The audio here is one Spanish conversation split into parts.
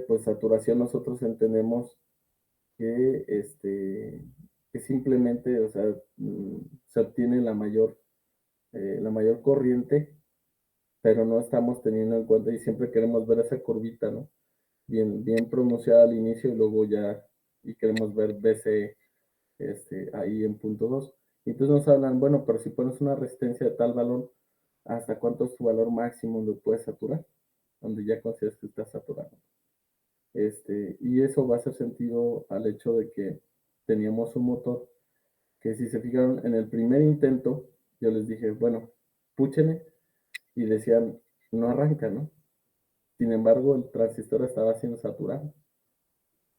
pues saturación nosotros entendemos que, que simplemente, o sea, se obtiene la mayor corriente, pero no estamos teniendo en cuenta y siempre queremos ver esa curvita, ¿no? Bien pronunciada al inicio y luego ya, y queremos ver BC ahí en punto 2. Y entonces nos hablan, bueno, pero si pones una resistencia de tal valor, ¿hasta cuánto es tu valor máximo donde puedes saturar? Donde ya consideras que está saturado. Y eso va a hacer sentido al hecho de que teníamos un motor que, si se fijaron en el primer intento, yo les dije, bueno, púchenle, y decían, no arranca, ¿no? Sin embargo, el transistor estaba siendo saturado.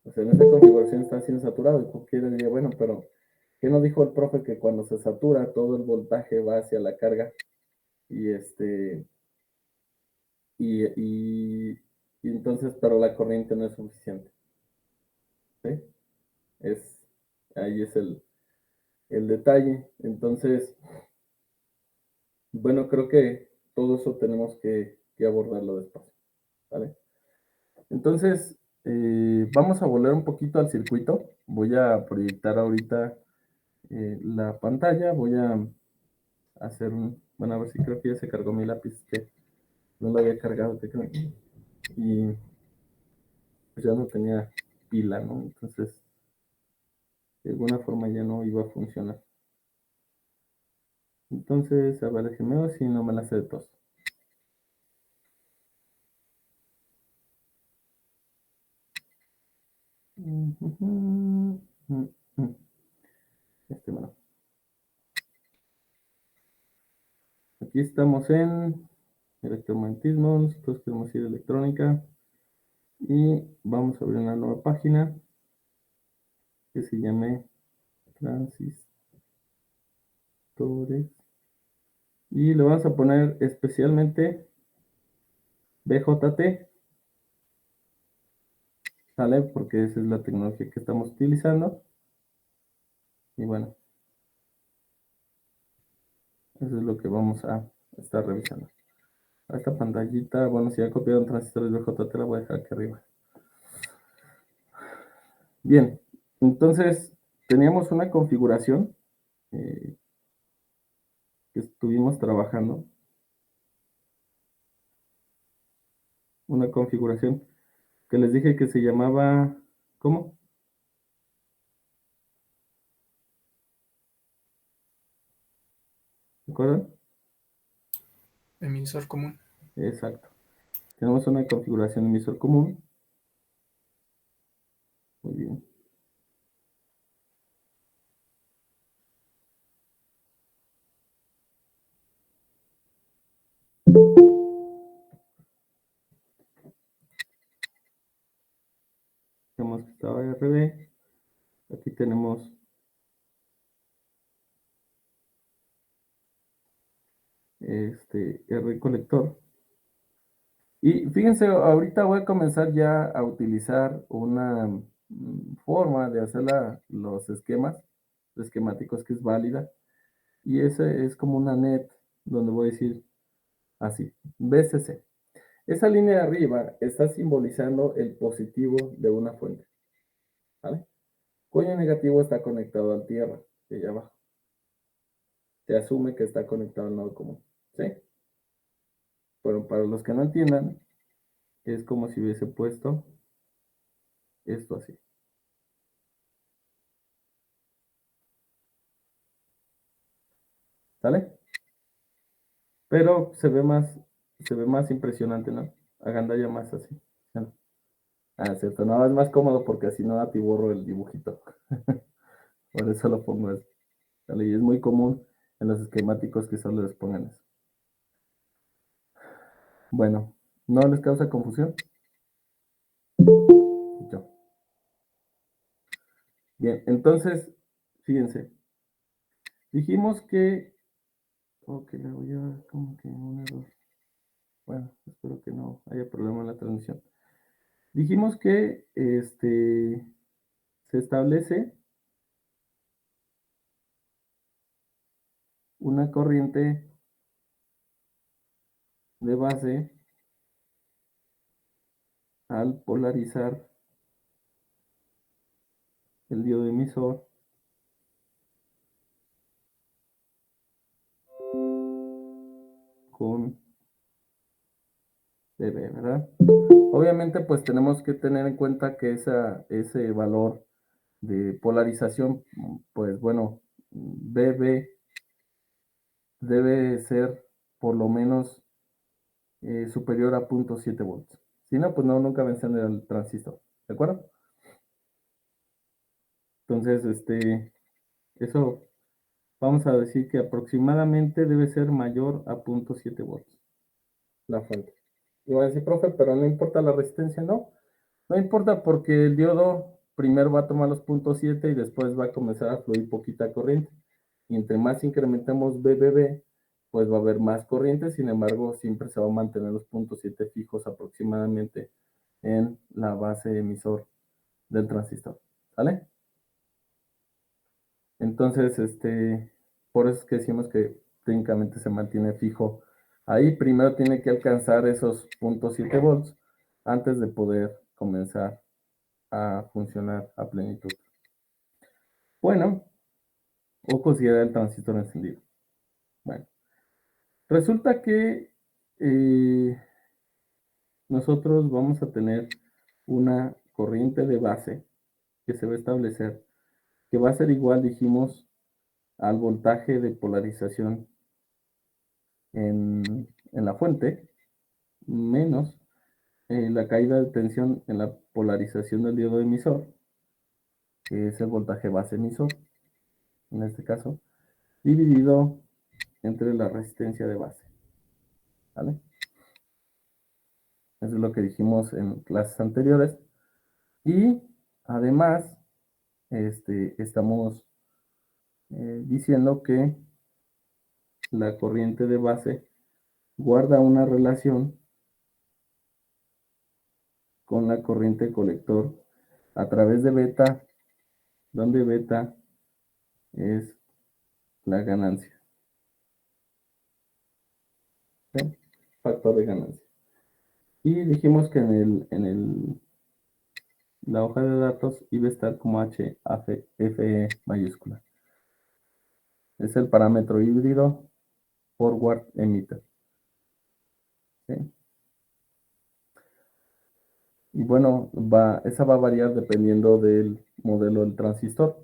O sea, en esta configuración está siendo saturado. Y cualquiera diría, bueno, pero ¿qué nos dijo el profe? Que cuando se satura, todo el voltaje va hacia la carga y y, y, y entonces, pero la corriente no es suficiente. ¿Sí? Es, ahí es el detalle. Entonces, bueno, creo que todo eso tenemos que abordarlo despacio. ¿Vale? Entonces, vamos a volver un poquito al circuito. Voy a proyectar ahorita la pantalla. Voy a hacer un... Bueno, a ver si creo que ya se cargó mi lápiz, que no lo había cargado. Y pues ya no tenía pila, ¿no? Entonces, de alguna forma ya no iba a funcionar. Entonces, a ver, déjenme ver si no me la sé de tos. Bueno. Aquí estamos en electromagnetismo, nosotros queremos ir a electrónica y vamos a abrir una nueva página que se llame transistores y le vamos a poner especialmente BJT, ¿sale? Porque esa es la tecnología que estamos utilizando. Y bueno, eso es lo que vamos a estar revisando. Esta pantallita, bueno, si ya copiaron transistores BJT, la voy a dejar aquí arriba. Bien, entonces teníamos una configuración que estuvimos trabajando. Una configuración que les dije que se llamaba, ¿cómo? ¿Se acuerdan? Emisor común. Exacto. Tenemos una configuración emisor común. Muy bien. Tenemos que estaba RB. Aquí tenemos R colector. Y fíjense, ahorita voy a comenzar ya a utilizar una forma de hacer los esquemáticos, que es válida. Y ese es como una net donde voy a decir así, BCC. Esa línea de arriba está simbolizando el positivo de una fuente. ¿Vale? Cuyo negativo está conectado al tierra, de allá abajo. Se asume que está conectado al nodo común. ¿Sí? Pero para los que no entiendan, es como si hubiese puesto esto así. ¿Sale? Pero se ve más impresionante, ¿no? Agandalla más así. ¿No? Ah, cierto, no, es más cómodo porque así no atiborro el dibujito. Por eso lo pongo así. ¿Sale? Y es muy común en los esquemáticos que solo les pongan eso. Bueno, ¿no les causa confusión? Yo. Bien, entonces, fíjense. Dijimos que... Ok, le voy a dar como que un error. Bueno, espero que no haya problema en la transmisión. Dijimos que se establece una corriente de base al polarizar el diodo emisor con BB, ¿verdad? Obviamente, pues tenemos que tener en cuenta que ese valor de polarización, pues bueno, BB debe ser por lo menos superior a 0.7 volts. Si no, pues no, nunca va a encender el transistor, ¿de acuerdo? Entonces, eso vamos a decir que aproximadamente debe ser mayor a 0.7 volts la fuente. Y voy a decir, profe, pero no importa la resistencia, no. No importa porque el diodo primero va a tomar los 0.7 y después va a comenzar a fluir poquita corriente. Y entre más incrementemos BBB, pues va a haber más corriente, sin embargo, siempre se va a mantener los 0.7 fijos aproximadamente en la base emisor del transistor. ¿Sale? Entonces, por eso es que decimos que técnicamente se mantiene fijo. Ahí primero tiene que alcanzar esos 0.7 volts antes de poder comenzar a funcionar a plenitud. Bueno, o considerar el transistor encendido. Bueno, resulta que nosotros vamos a tener una corriente de base que se va a establecer, que va a ser igual, dijimos, al voltaje de polarización en la fuente, menos la caída de tensión en la polarización del diodo emisor, que es el voltaje base emisor, en este caso, dividido entre la resistencia de base. ¿Vale? Eso es lo que dijimos en clases anteriores. Y además, estamos diciendo que la corriente de base guarda una relación con la corriente colector a través de beta, donde beta es la ganancia. ¿Sí? Factor de ganancia. Y dijimos que la hoja de datos iba a estar como HFE mayúscula. Es el parámetro híbrido forward emitter. ¿Sí? Y bueno, esa va a variar dependiendo del modelo del transistor,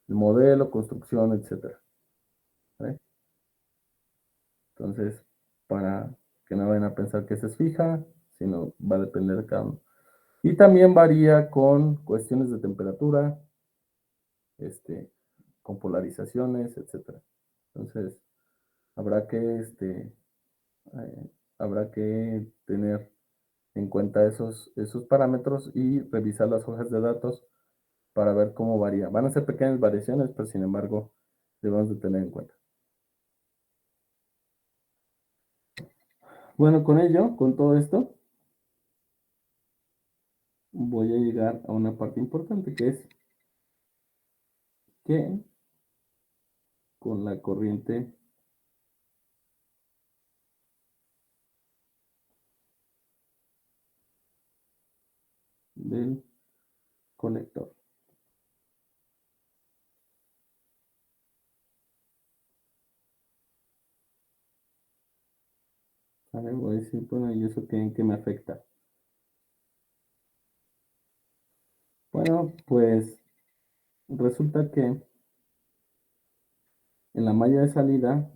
el modelo, construcción, etcétera. ¿Vale? Entonces, para que no vayan a pensar que esa es fija, sino va a depender de cada uno. Y también varía con cuestiones de temperatura, con polarizaciones, etcétera. Entonces, habrá que, habrá que tener en cuenta esos parámetros y revisar las hojas de datos para ver cómo varía. Van a ser pequeñas variaciones, pero sin embargo, debemos de tener en cuenta. Bueno, con ello, con todo esto, voy a llegar a una parte importante que es que con la corriente del colector. A ver, voy a decir, bueno, ¿y eso qué, en qué me afecta? Bueno, pues resulta que en la malla de salida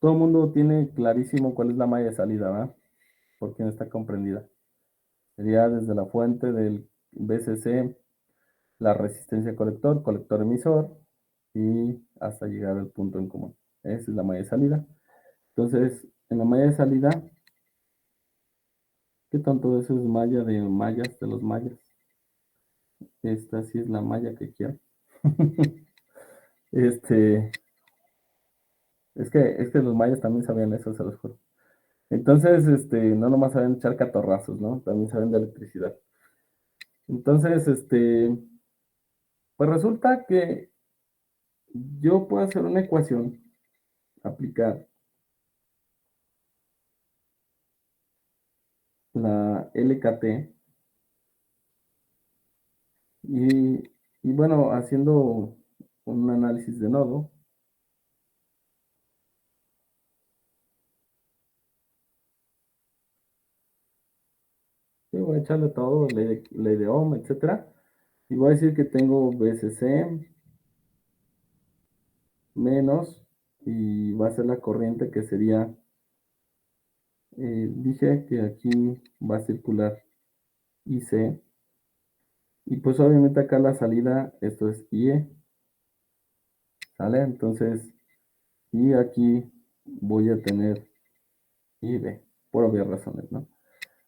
todo el mundo tiene clarísimo cuál es la malla de salida, ¿verdad? Por quien está comprendida. Sería desde la fuente del BCC, la resistencia colector, colector emisor, y hasta llegar al punto en común. Esa es la malla de salida. Entonces, en la malla de salida, ¿qué tanto eso es malla de mallas de los mayas? Esta sí es la malla que quiero. este, es que los mayas también sabían eso, se los juro. Entonces, no nomás saben echar catorrazos, ¿no? También saben de electricidad. Entonces, pues resulta que yo puedo hacer una ecuación aplicar la LKT y, y bueno, haciendo un análisis de nodo, sí, voy a echarle todo, ley de Ohm, etcétera, y voy a decir que tengo VCC menos, y va a ser la corriente que sería, dije que aquí va a circular IC, y pues obviamente acá la salida, esto es IE, ¿sale? Entonces, y aquí voy a tener IB, por obvias razones, ¿no?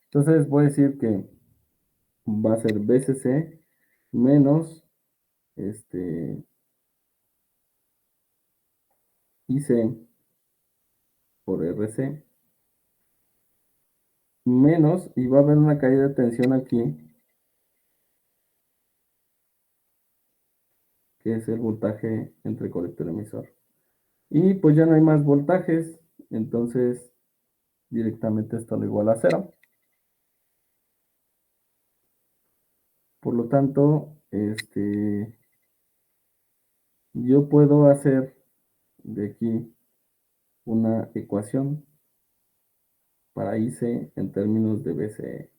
Entonces voy a decir que va a ser BCC menos IC por RC menos, y va a haber una caída de tensión aquí, que es el voltaje entre colector y emisor. Y pues ya no hay más voltajes, entonces directamente esto lo igual a cero. Por lo tanto, yo puedo hacer de aquí una ecuación para IC en términos de BCE.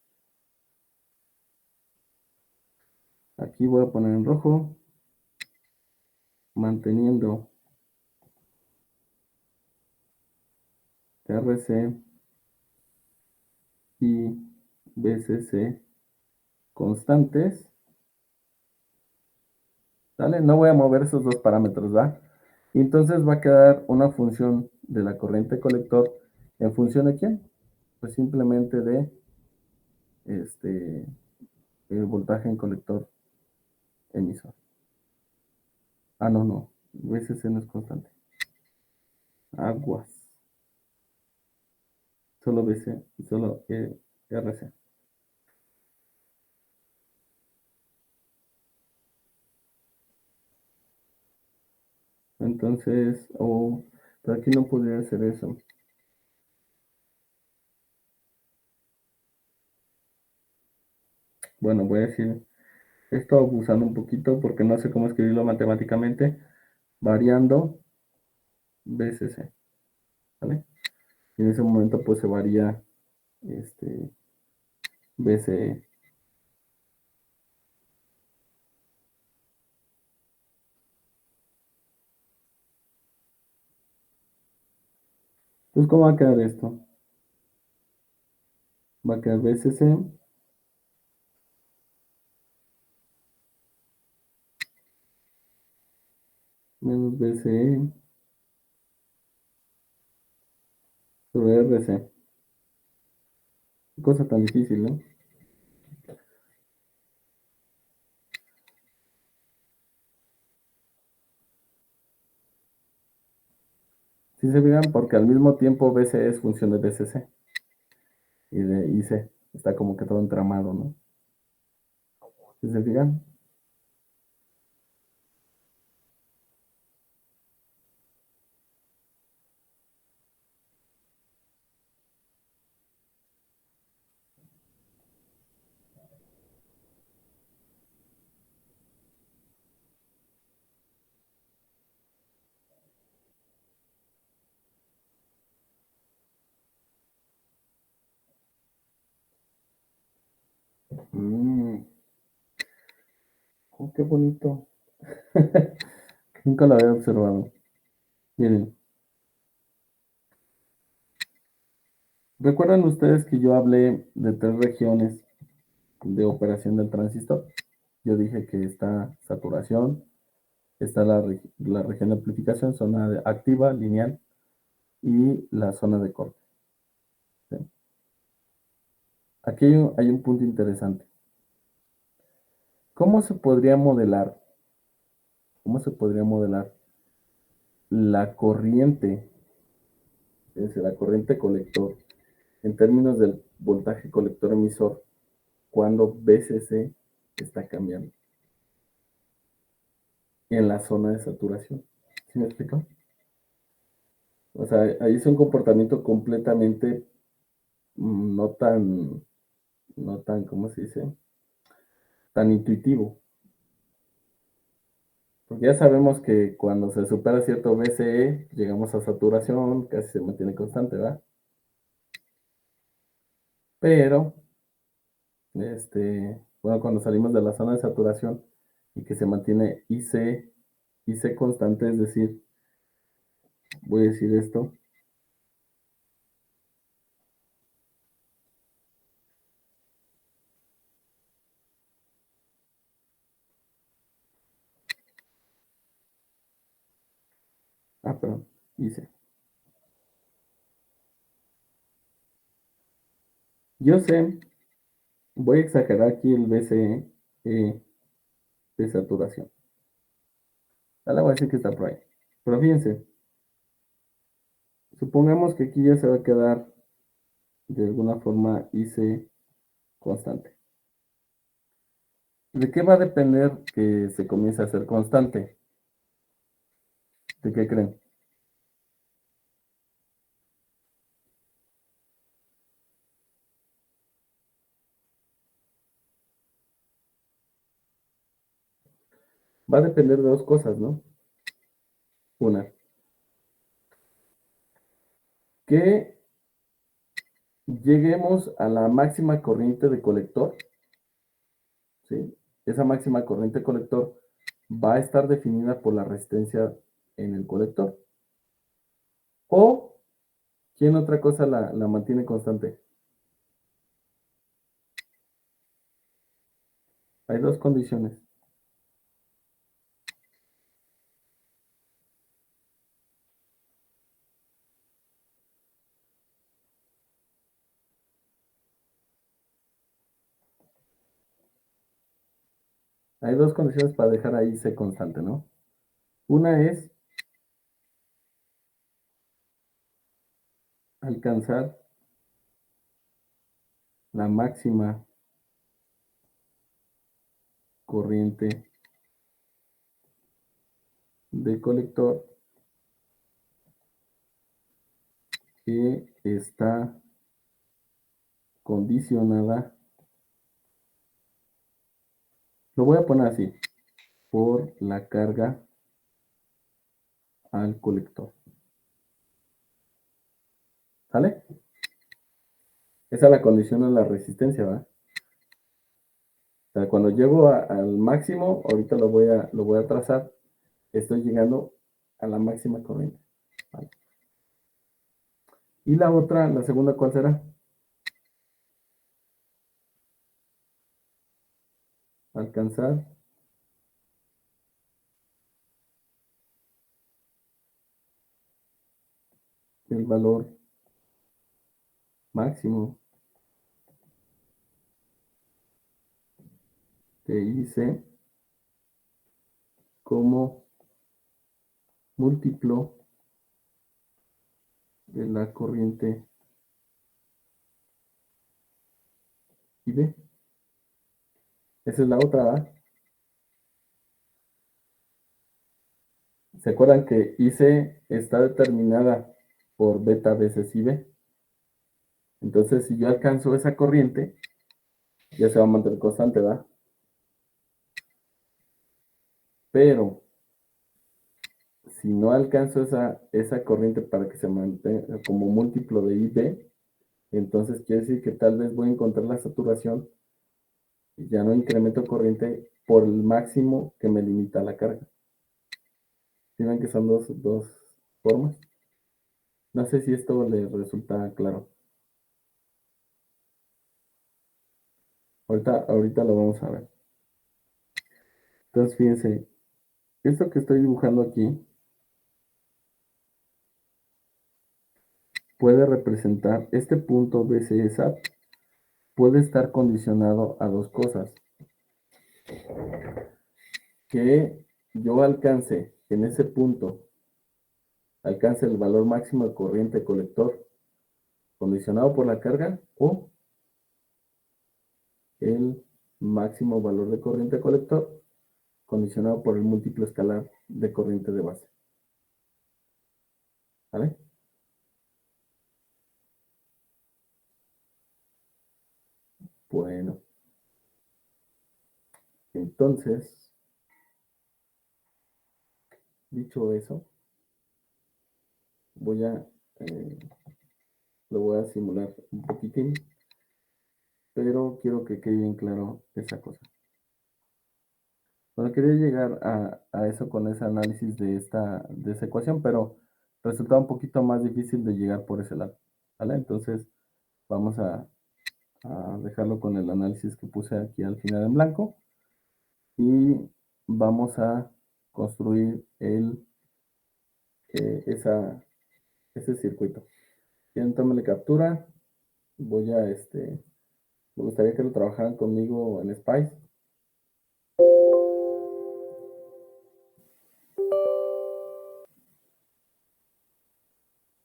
Aquí voy a poner en rojo, manteniendo RC y BCC constantes, ¿vale? No voy a mover esos dos parámetros, ¿va? Y entonces va a quedar una función de la corriente colector en función de quién? Pues simplemente de el voltaje en colector emisor. Ah, no, no. VCC no es constante. Aguas. Solo BC, solo RC. Entonces, pero aquí no podría hacer eso. Bueno, voy a decir esto abusando un poquito porque no sé cómo escribirlo matemáticamente. Variando BCC, ¿vale? Y en ese momento pues se varía BCE. Entonces, ¿cómo va a quedar esto? Va a quedar BCC menos BCE sobre RC. Qué cosa tan difícil, ¿no? Si se fijan, porque al mismo tiempo BCE es función de BCC y de IC. Está como que todo entramado, ¿no? Si se fijan. Mm, qué bonito. Nunca lo había observado. Miren, ¿recuerdan ustedes que yo hablé de 3 regiones de operación del transistor? Yo dije que está saturación, está la región de amplificación, activa, lineal, y la zona de corte. ¿Sí? Aquí hay un punto interesante. ¿Cómo se podría modelar? ¿Cómo se podría modelar la corriente, es decir, la corriente colector, en términos del voltaje colector emisor, cuando BCC está cambiando en la zona de saturación? ¿Sí me explico? O sea, ahí es un comportamiento completamente no tan, no tan, ¿cómo se dice? Tan intuitivo. Porque ya sabemos que cuando se supera cierto BCE, llegamos a saturación, casi se mantiene constante, ¿verdad? Pero, bueno, cuando salimos de la zona de saturación y que se mantiene IC constante, es decir, voy a decir esto, perdón, IC. Yo sé, voy a exagerar aquí el BCE de saturación. Ya le voy a decir que está por ahí. Pero fíjense, supongamos que aquí ya se va a quedar de alguna forma IC constante. ¿De qué va a depender que se comience a ser constante? ¿De qué creen? Va a depender de dos cosas, ¿no? Una, que lleguemos a la máxima corriente de colector, ¿sí? Esa máxima corriente colector va a estar definida por la resistencia en el colector. O, ¿quién otra cosa la mantiene constante? Hay dos condiciones. Hay dos condiciones para dejar ahí C constante, ¿no? Una es alcanzar la máxima corriente de colector que está condicionada, lo voy a poner así, por la carga al colector. ¿Sale? Esa la condición es la resistencia, ¿verdad? O sea, cuando llego al máximo, ahorita lo voy a trazar, estoy llegando a la máxima corriente. ¿Vale? Y la otra, la segunda, ¿cuál será? Alcanzar el valor máximo que hice como múltiplo de la corriente IB. Esa es la otra, ¿verdad? ¿Se acuerdan que IC está determinada por beta veces IB? Entonces, si yo alcanzo esa corriente, ya se va a mantener constante, ¿verdad? Pero si no alcanzo esa corriente para que se mantenga como múltiplo de IB, entonces quiere decir que tal vez voy a encontrar la saturación y ya no incremento corriente por el máximo que me limita la carga. ¿Sí ven que son dos formas? No sé si esto les resulta claro. Ahorita lo vamos a ver. Entonces, fíjense, esto que estoy dibujando aquí puede representar, este punto BCSAT puede estar condicionado a dos cosas. Que yo alcance en ese punto, alcance el valor máximo de corriente colector condicionado por la carga o el máximo valor de corriente colector condicionado por el múltiplo escalar de corriente de base. ¿Vale? Bueno, entonces, dicho eso, lo voy a simular un poquitín, pero quiero que quede bien claro esa cosa. Bueno, quería llegar a eso con ese análisis de esa ecuación, pero resultaba un poquito más difícil de llegar por ese lado, ¿vale? Entonces, vamos a dejarlo con el análisis que puse aquí al final en blanco y vamos a construir ese circuito. Quieren tomarle captura, me gustaría que lo trabajaran conmigo en Spice.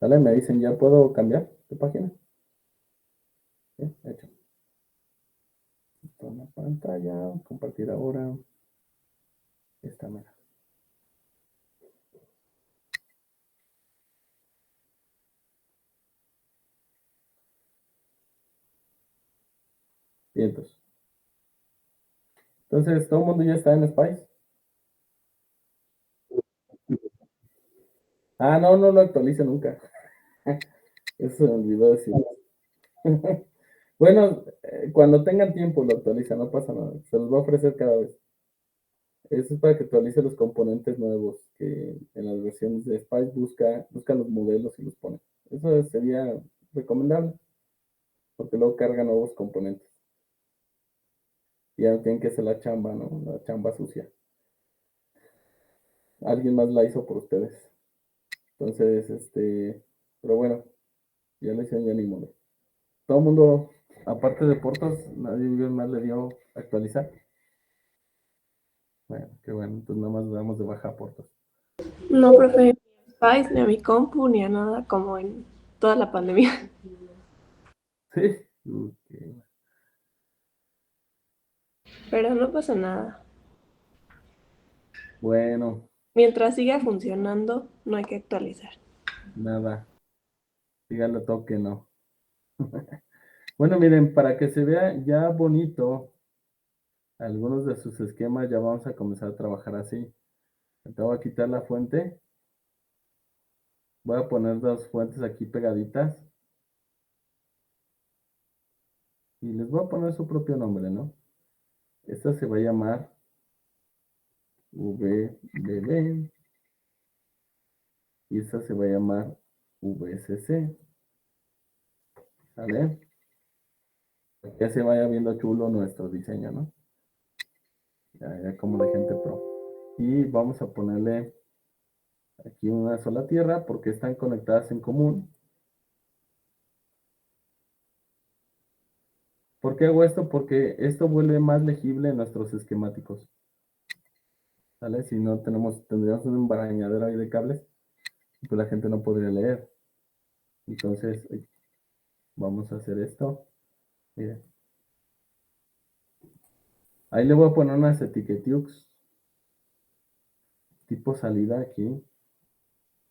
¿Vale? Me dicen, ¿ya puedo cambiar de página? ¿Sí? Hecho. Toma pantalla, compartir ahora. Esta mera. Bien, entonces, ¿todo el mundo ya está en Spice? Ah, no, no lo actualice nunca. Eso se me olvidó decir. Bueno, cuando tengan tiempo lo actualizan, no pasa nada. Se los va a ofrecer cada vez. Eso es para que actualice los componentes nuevos que en las versiones de Spice busca los modelos y los pone. Eso sería recomendable, porque luego carga nuevos componentes. Y ya no tienen que hacer la chamba, ¿no? La chamba sucia. Alguien más la hizo por ustedes. Entonces, pero bueno, ya le hicieron ya ni modo. Todo el mundo, aparte de Portos, nadie más le dio actualizar. Bueno, qué bueno, entonces nada más damos de baja a Portos. No, profe, ni a Spice, ni a mi compu, ni a nada como en toda la pandemia. Sí, okay. Pero no pasa nada. Bueno, Mientras siga funcionando, no hay que actualizar. nada, díganle toque, no. Bueno, miren, para que se vea ya bonito algunos de sus esquemas, ya vamos a comenzar a trabajar así. Te voy a quitar la fuente. Voy a poner dos fuentes aquí pegaditas. Y les voy a poner su propio nombre, ¿no? Esta se va a llamar VBB. Y esta se va a llamar VCC. ¿Vale? Para que ya se vaya viendo chulo nuestro diseño, ¿no? Ya como de gente pro. Y vamos a ponerle aquí una sola tierra porque están conectadas en común. ¿Por qué hago esto? Porque esto vuelve más legible nuestros esquemáticos. ¿Vale? Si no tendríamos un embarañadero ahí de cables, pues la gente no podría leer. Entonces, vamos a hacer esto. Miren. Ahí le voy a poner unas etiquetiux tipo salida aquí.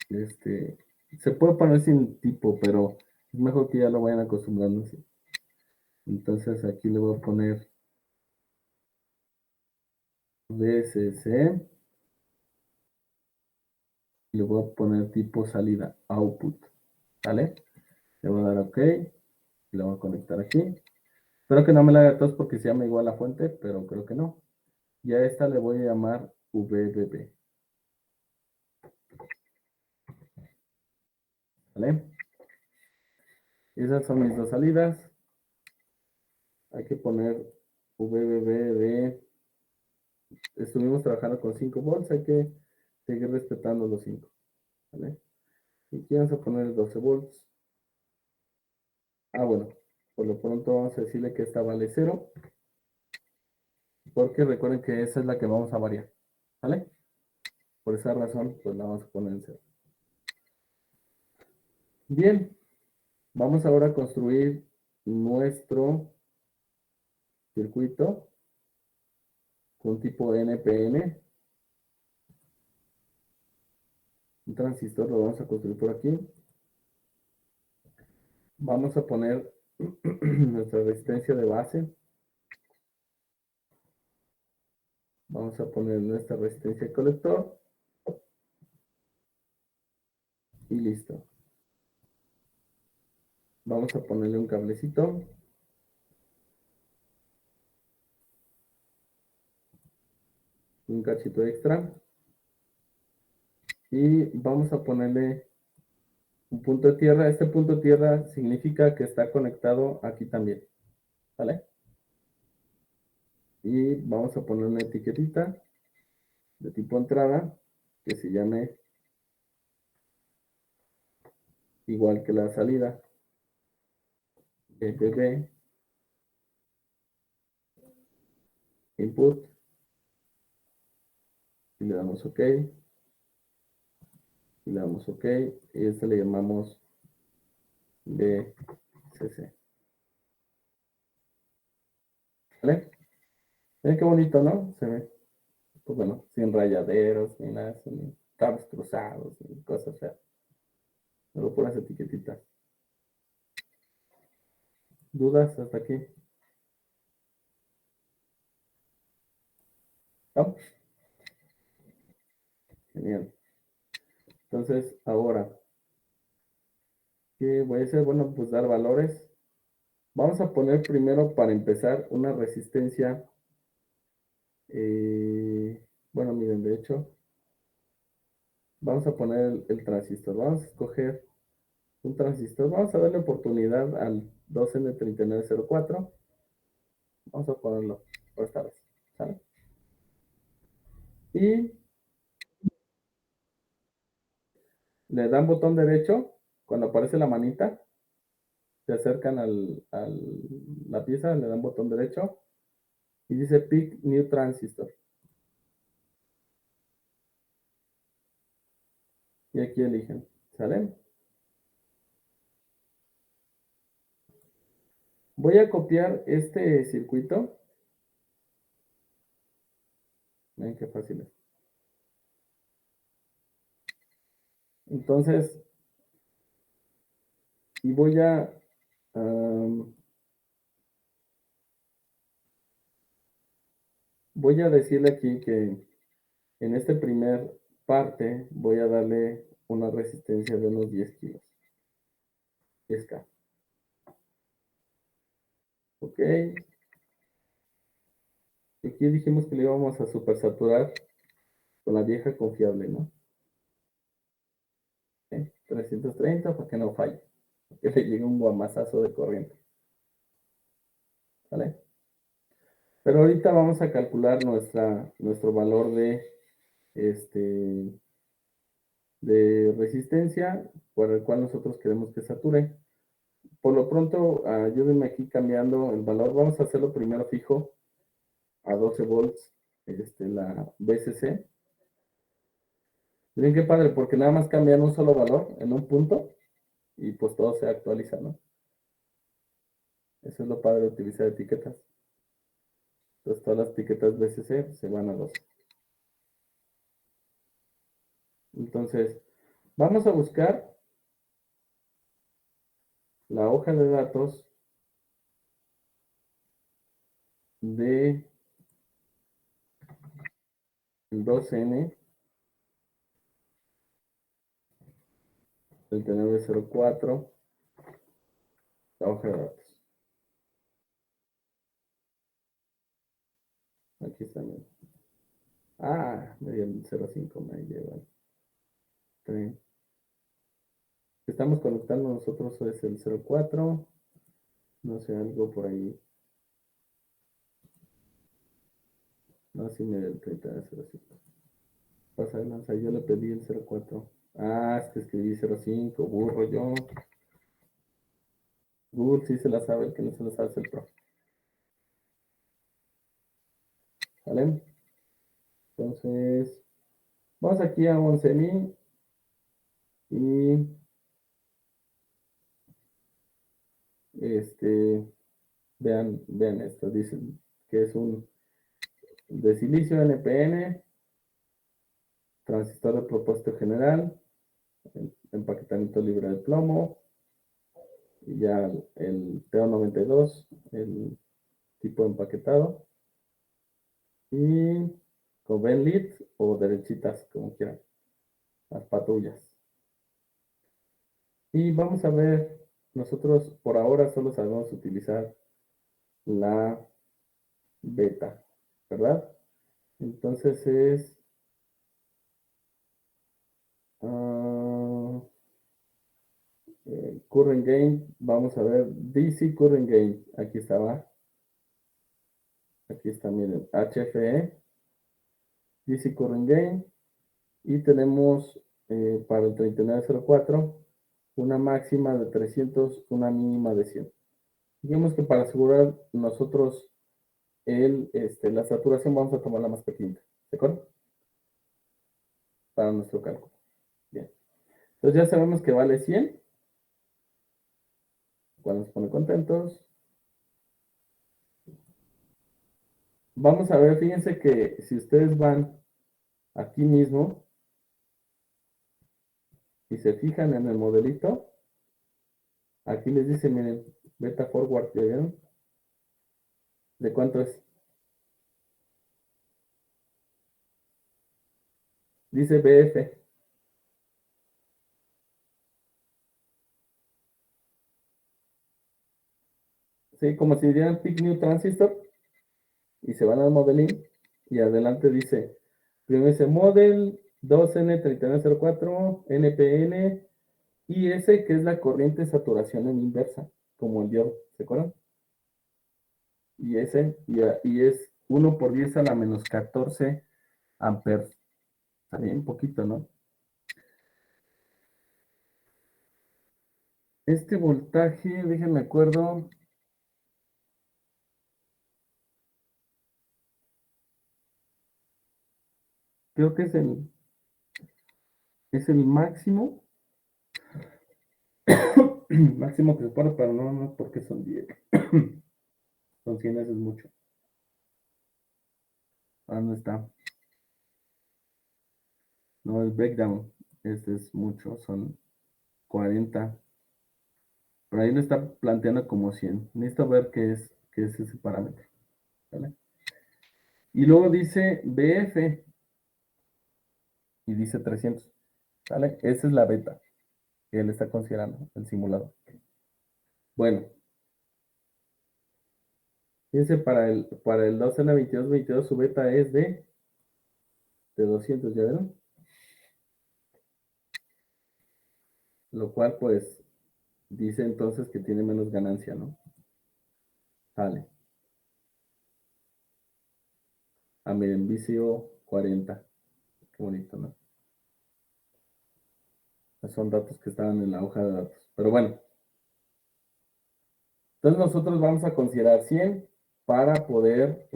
Se puede poner sin tipo, pero es mejor que ya lo vayan acostumbrando así. Entonces aquí le voy a poner VCC y le voy a poner tipo salida output. ¿Vale? Le voy a dar OK y le voy a conectar aquí. Espero que no me la haga tos porque se llama igual la fuente, pero creo que no. Y a esta le voy a llamar VBB. ¿Vale? Esas son mis dos salidas. Hay que poner VBB de... Estuvimos trabajando con 5 volts, hay que seguir respetando los 5. ¿Vale? Y aquí vamos a poner 12 volts. Ah, bueno, por lo pronto vamos a decirle que esta vale 0, porque recuerden que esa es la que vamos a variar. ¿Vale? Por esa razón, pues la vamos a poner en 0. Bien, vamos ahora a construir nuestro circuito con tipo NPN. Un transistor lo vamos a construir por aquí. Vamos a poner nuestra resistencia de base. Vamos a poner nuestra resistencia de colector. Y listo. Vamos a ponerle un cablecito. Un cachito extra. Y vamos a ponerle un punto de tierra. Este punto de tierra significa que está conectado aquí también. ¿Vale? Y vamos a poner una etiquetita de tipo entrada que se llame igual que la salida. BBB input. Y le damos OK. Y le damos OK. Y este le llamamos BCC. ¿Vale? Miren qué bonito, ¿no? Se ve. Pues bueno, sin rayaderos, ni nada, ni cables cruzados, ni cosas feas. Solo puras etiquetitas. ¿Dudas hasta aquí? ¿No? Genial. Entonces, ahora, ¿qué voy a hacer? Bueno, pues dar valores. Vamos a poner primero, para empezar, una resistencia. Bueno, miren, de hecho, vamos a poner el transistor. Vamos a escoger un transistor. Vamos a darle oportunidad al 2N3904. Vamos a ponerlo por esta vez. ¿Sale? Y le dan botón derecho. Cuando aparece la manita, se acercan a la pieza, le dan botón derecho. Y dice Pick New Transistor. Y aquí eligen. ¿Sale? Voy a copiar este circuito. Miren qué fácil es. Entonces, y voy a decirle aquí que en este primer parte voy a darle una resistencia de unos 10 kilos. 10K. Ok. Aquí dijimos que le íbamos a supersaturar con la vieja confiable, ¿no? 330 para que no falle. Que le llegue un guamazazo de corriente. ¿Vale? Pero ahorita vamos a calcular nuestro valor de resistencia por el cual nosotros queremos que sature. Por lo pronto, ayúdenme aquí cambiando el valor. Vamos a hacerlo primero fijo a 12 volts, la BCC. Miren qué padre, porque nada más cambian un solo valor en un punto y pues todo se actualiza, ¿no? Eso es lo padre de utilizar etiquetas. Entonces todas las etiquetas BCC se van a 12. Entonces, vamos a buscar la hoja de datos de el 2N 3904, la hoja de datos. Aquí está. Me dio el 05, me lleva. Estamos conectando nosotros es el 04. No sé, algo por ahí. No, sí me dio el 30 de 05. Pasa de lanza, yo le pedí el 04. Es que escribí 05, burro yo. Google sí se la sabe, el que no se la sabe es el profe. ¿Vale? Entonces, vamos aquí a 11.000 y vean esto, dicen que es un de silicio NPN, transistor de propósito general, empaquetamiento libre de plomo, y ya el TO92, el tipo de empaquetado. Y con Ben lead o derechitas, como quieran, las patrullas. Y vamos a ver, nosotros por ahora solo sabemos utilizar la beta, ¿verdad? Entonces es current gain, vamos a ver, DC current gain, aquí estaba, aquí está, miren, HFE, DC current gain, y tenemos para el 3904 una máxima de 300, una mínima de 100. Digamos que para asegurar nosotros la saturación vamos a tomar la más pequeña, ¿de acuerdo? Para nuestro cálculo. Bien. Entonces ya sabemos que vale 100. Cuando nos pone contentos. Vamos a ver, fíjense que si ustedes van aquí mismo y se fijan en el modelito, aquí les dice, miren, beta forward, ¿ya vieron? ¿De cuánto es? Dice BF. Sí, como si dieran pick new transistor y se van al modeling y adelante dice, primero dice model 2N3904 NPN IS, que es la corriente de saturación en inversa, como el diode, ¿se acuerdan? Y es 1 por 10 a la menos 14 amperes. Está bien, poquito, ¿no? Este voltaje, déjenme acuerdo. Creo que es el máximo. Máximo que se pone, pero no, porque son 10. Son 100, eso es mucho. Ah, no está. No, el breakdown. Este es mucho, son 40. Por ahí lo está planteando como 100. Necesito ver qué es ese parámetro. ¿Vale? Y luego dice BF y dice 300. ¿Vale? Esa es la beta que él está considerando, el simulador. Bueno, fíjense, para el 2N2222 su beta es de 200, ¿ya vieron? Lo cual, pues, dice entonces que tiene menos ganancia, ¿no? Vale. Ah, miren, VCO 40. Qué bonito, ¿no? Son datos que estaban en la hoja de datos. Pero bueno. Entonces nosotros vamos a considerar 100 para poder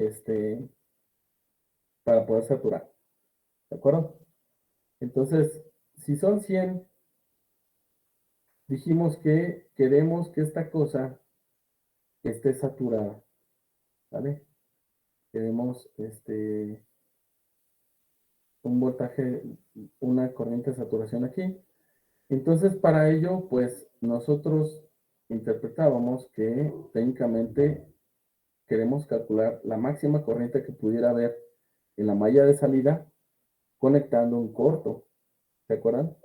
saturar. ¿De acuerdo? Entonces, si son 100, dijimos que queremos que esta cosa esté saturada. ¿Vale? Queremos un voltaje, una corriente de saturación aquí. Entonces, para ello, pues nosotros interpretábamos que técnicamente queremos calcular la máxima corriente que pudiera haber en la malla de salida conectando un corto. ¿Se acuerdan?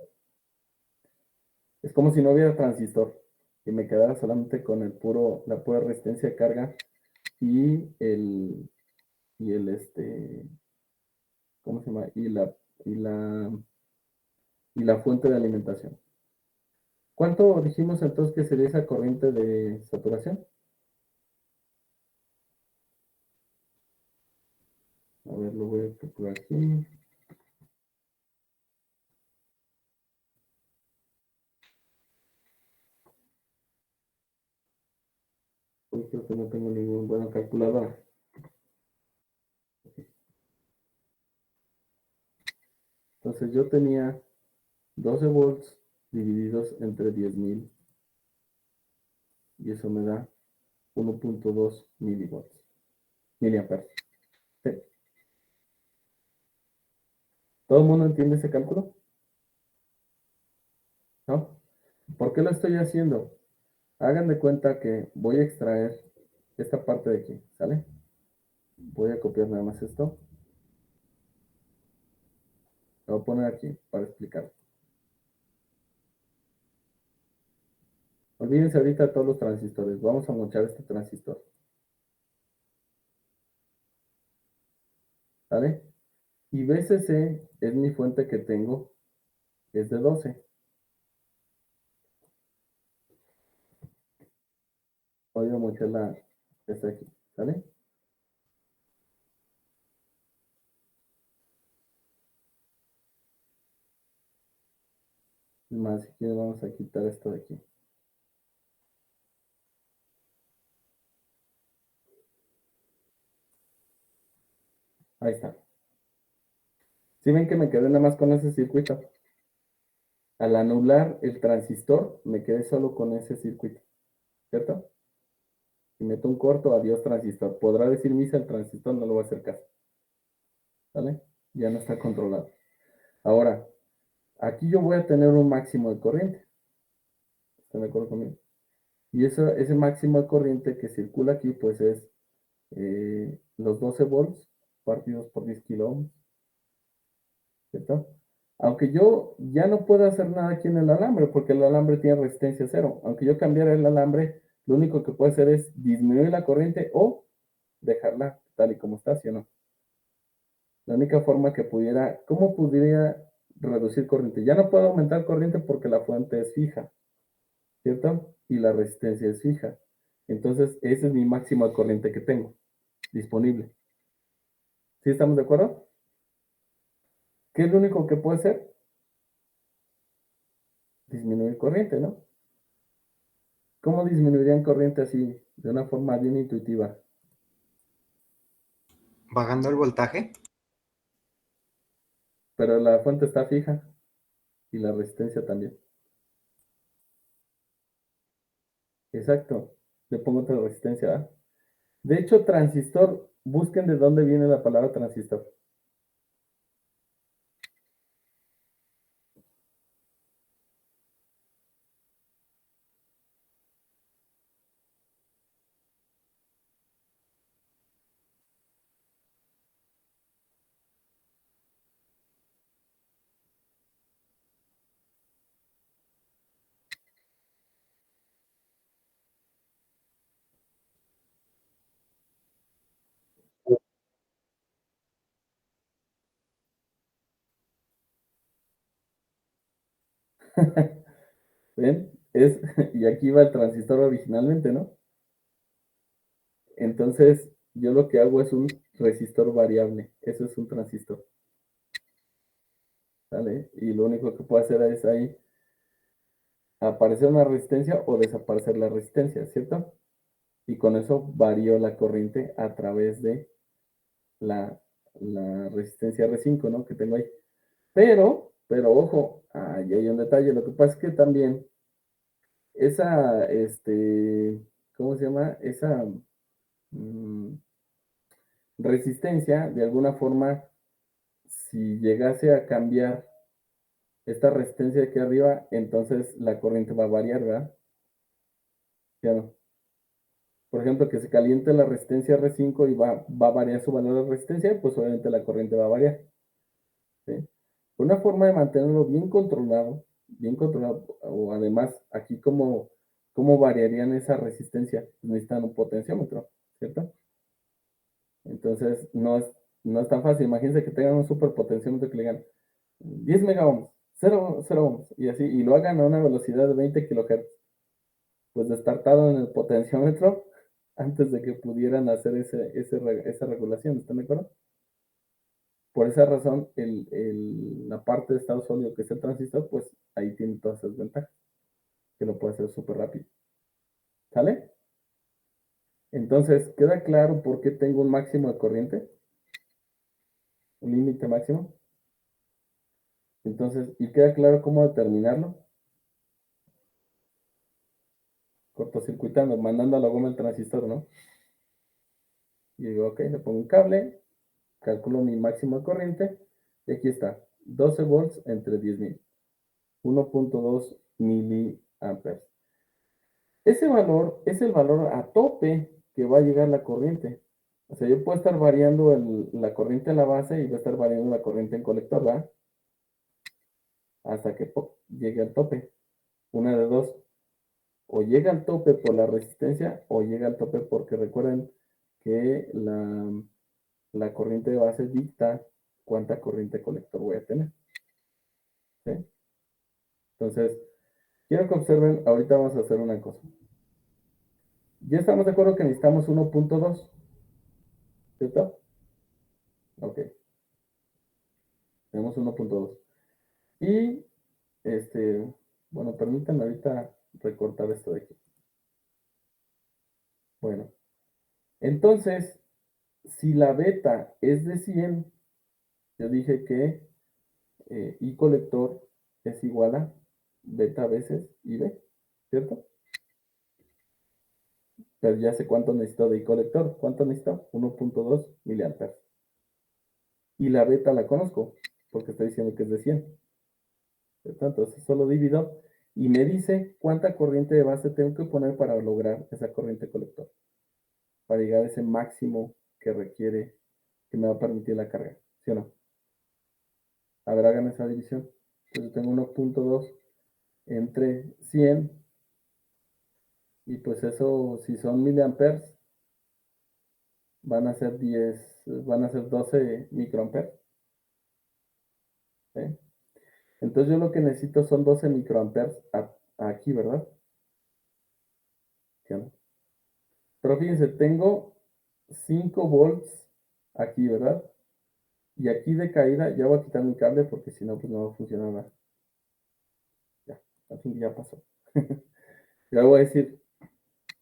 Es como si no hubiera transistor y me quedara solamente con la pura resistencia de carga y ¿cómo se llama? Y la fuente de alimentación. ¿Cuánto dijimos entonces que sería esa corriente de saturación? A ver, lo voy a calcular aquí. Uy, creo que no tengo ningún buena calculadora. Entonces yo tenía 12 volts divididos entre 10,000 y eso me da 1.2 miliamperes. ¿Sí? ¿Todo el mundo entiende ese cálculo? ¿No? ¿Por qué lo estoy haciendo? Hagan de cuenta que voy a extraer esta parte de aquí, ¿sale? Voy a copiar nada más esto. Lo voy a poner aquí para explicar. Olvídense ahorita de todos los transistores. Vamos a mochar este transistor. ¿Vale? Y VCC es mi fuente que tengo, es de 12. Voy a mochar esta aquí. ¿Vale? Es más, si quieren vamos a quitar esto de aquí. Ahí está. ¿Sí ven que me quedé nada más con ese circuito? Al anular el transistor, me quedé solo con ese circuito, ¿cierto? Si meto un corto, adiós transistor. Podrá decir misa, el transistor no lo va a hacer caso. ¿Vale? Ya no está controlado. Ahora, aquí yo voy a tener un máximo de corriente. ¿Están de acuerdo conmigo? Y ese máximo de corriente que circula aquí, pues es los 12 volts partidos por 10 kilo ohms, ¿cierto? Aunque yo ya no puedo hacer nada aquí en el alambre, porque el alambre tiene resistencia cero. Aunque yo cambiara el alambre, lo único que puedo hacer es disminuir la corriente o dejarla tal y como está, ¿sí o no? La única forma que pudiera, ¿cómo pudiera reducir corriente? Ya no puedo aumentar corriente porque la fuente es fija, ¿cierto? Y la resistencia es fija. Entonces, ese es mi máximo de corriente que tengo disponible. ¿Sí estamos de acuerdo? ¿Qué es lo único que puedo hacer? Disminuir corriente, ¿no? ¿Cómo disminuirían corriente así, de una forma bien intuitiva? Bajando el voltaje. Pero la fuente está fija y la resistencia también. Exacto. Le pongo otra resistencia, ¿ah? De hecho, transistor, busquen de dónde viene la palabra transistor. ¿Ven? Y aquí va el transistor originalmente, ¿no? Entonces, yo lo que hago es un resistor variable. Eso es un transistor. ¿Vale? Y lo único que puedo hacer es ahí aparecer una resistencia o desaparecer la resistencia, ¿cierto? Y con eso varío la corriente a través de la resistencia R5, ¿no? Que tengo ahí. Pero ojo, ahí hay un detalle. Lo que pasa es que también esa, ¿cómo se llama? Esa mm, resistencia, de alguna forma, si llegase a cambiar esta resistencia de aquí arriba, entonces la corriente va a variar, ¿verdad? ¿Ya no? Por ejemplo, que se caliente la resistencia R5 y va a variar su valor de resistencia, pues obviamente la corriente va a variar. ¿Sí? Una forma de mantenerlo bien controlado, o además, aquí cómo variarían esa resistencia, necesitan un potenciómetro, ¿cierto? Entonces, no es tan fácil. Imagínense que tengan un superpotenciómetro que le digan 10 megaohms, 0 ohms, y así, y lo hagan a una velocidad de 20 kilohertz. Pues destartado en el potenciómetro antes de que pudieran hacer esa regulación, ¿están de acuerdo? Por esa razón, la parte de estado sólido que es el transistor, pues ahí tiene todas esas ventajas, que lo puede hacer súper rápido. ¿Sale? Entonces, ¿queda claro por qué tengo un máximo de corriente? Un límite máximo. Entonces, ¿y queda claro cómo determinarlo? Cortocircuitando, mandando a la goma el transistor, ¿no? Y digo, ok, le pongo un cable, calculo mi máximo de corriente, y aquí está, 12 volts entre 10.000, 1.2 miliamperes. Ese valor es el valor a tope que va a llegar la corriente. O sea, yo puedo estar variando la corriente en la base y va a estar variando la corriente en colector, ¿verdad? hasta que llegue al tope. Una de dos, o llega al tope por la resistencia o llega al tope porque recuerden que la corriente de base dicta cuánta corriente colector voy a tener. ¿Sí? Entonces, quiero que observen, ahorita vamos a hacer una cosa. Ya estamos de acuerdo que necesitamos 1.2, ¿cierto? Ok, tenemos 1.2. Y, bueno, permítanme ahorita recortar esto de aquí. Bueno, entonces, si la beta es de 100, yo dije que I colector es igual a beta veces IB, ¿cierto? Pero ya sé cuánto necesito de I colector. ¿Cuánto necesito? 1.2 miliamperes. Y la beta la conozco, porque estoy diciendo que es de 100. Entonces solo divido y me dice cuánta corriente de base tengo que poner para lograr esa corriente colector. Para llegar a ese máximo que requiere, que me va a permitir la carga. ¿Sí o no? A ver, hagan esa división. Entonces tengo 1.2 entre 100. Y pues eso, si son miliamperes, van a ser 12 microamperes. ¿Sí? Entonces yo lo que necesito son 12 microamperes aquí, ¿verdad? ¿Sí? Pero fíjense, tengo 5 volts aquí, ¿verdad? Y aquí de caída, ya voy a quitar mi cable porque si no, pues no va a funcionar nada. Ya, al fin ya pasó. Ya voy a decir,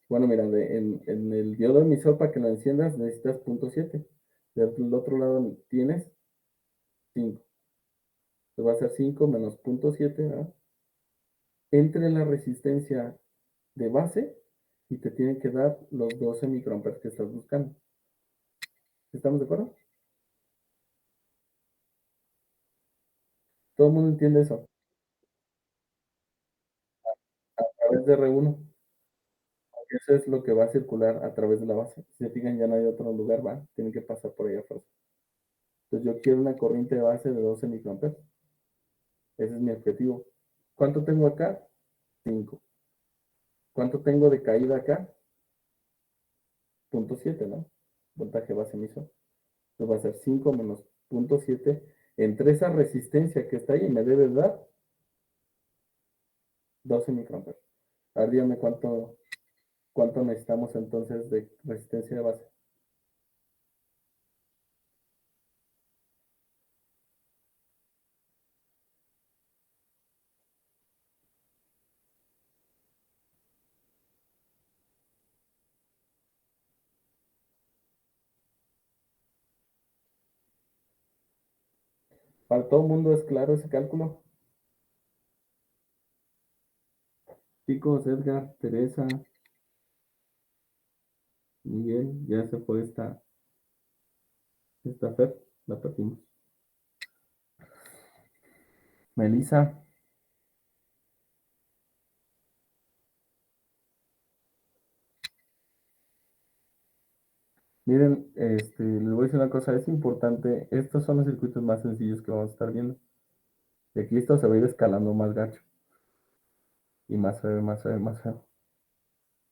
bueno, mira, en el diodo emisor para que lo enciendas necesitas 0.7. Del otro lado tienes 5. Entonces va a ser 5 menos 0.7, ¿verdad? Entre la resistencia de base y te tiene que dar los 12 microamperes que estás buscando. ¿Estamos de acuerdo? Todo el mundo entiende eso. A través de R1. Eso es lo que va a circular a través de la base. Si se fijan, ya no hay otro lugar, va. Tienen que pasar por ahí a fuerza. Entonces yo quiero una corriente de base de 12 microamperes. Ese es mi objetivo. ¿Cuánto tengo acá? 5. ¿Cuánto tengo de caída acá? 0.7, ¿no? Voltaje base emisor. Entonces va a ser 5 menos 0.7 entre esa resistencia que está ahí. Me debe dar 12 microamperes. Ahora dígame cuánto necesitamos entonces de resistencia de base. ¿Para todo el mundo es claro ese cálculo? Chicos, Edgar, Teresa, Miguel, ya se fue esta Fer, la perdimos. Melissa, miren, les voy a decir una cosa, es importante, estos son los circuitos más sencillos que vamos a estar viendo. Y aquí esto se va a ir escalando más gacho. Y más feo, más feo, más feo.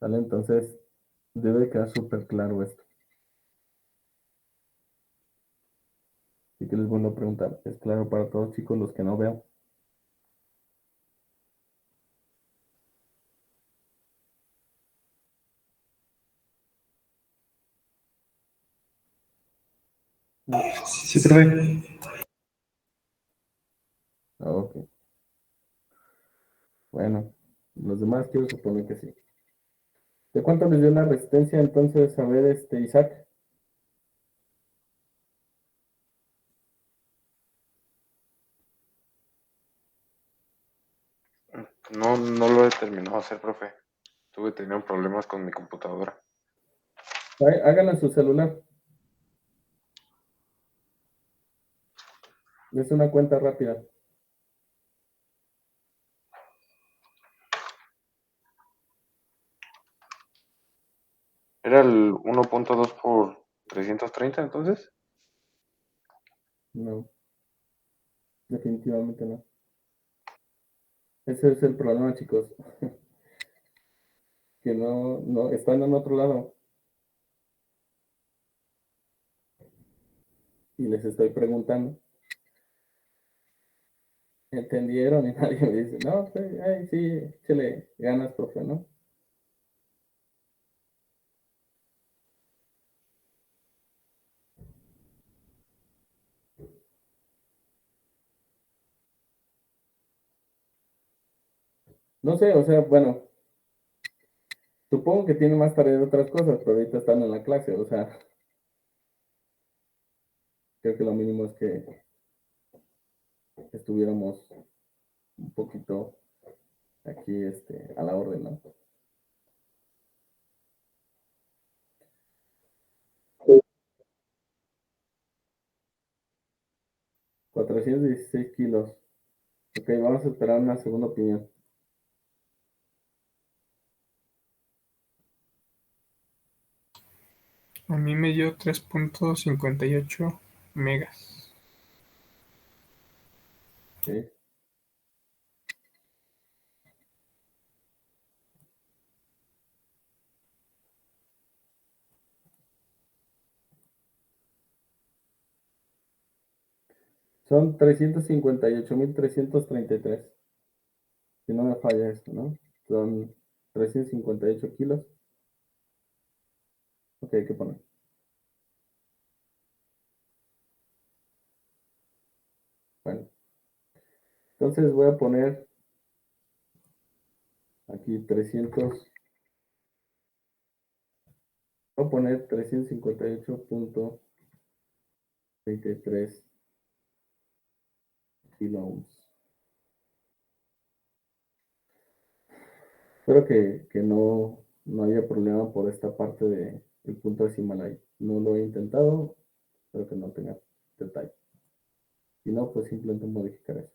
¿Vale? Entonces, debe quedar súper claro esto. Así que les vuelvo a preguntar, ¿es claro para todos, chicos, los que no veo? Sí, profe. Ok, bueno, los demás quiero suponer que sí. ¿De cuánto les dio la resistencia entonces? A ver, Isaac. No, no lo he terminado de hacer, profe. Tenido problemas con mi computadora. Háganlo en su celular. Es una cuenta rápida. ¿Era el 1.2 por 330 entonces? No, definitivamente no. Ese es el problema, chicos. Que no, están en otro lado. Y les estoy preguntando. ¿Entendieron? Y nadie me dice, no, pues, ay, sí, échale ganas, profe, ¿no? No sé, o sea, bueno, supongo que tienen más tarea de otras cosas, pero ahorita están en la clase, o sea, creo que lo mínimo es que estuviéramos un poquito aquí, a la orden, ¿no? 416 kilos. Ok, vamos a esperar una segunda opinión. A mí me dio 3.58 megas. Ok. Son 358.333. Si no me falla esto, ¿no? Son 358 kilos. Ok, hay que poner. Bueno, entonces voy a poner aquí 300. Voy a poner 358.33 kilo. Espero que no haya problema por esta parte del punto decimal ahí. No lo he intentado, espero que no tenga detalle. Si no, pues simplemente modificar eso.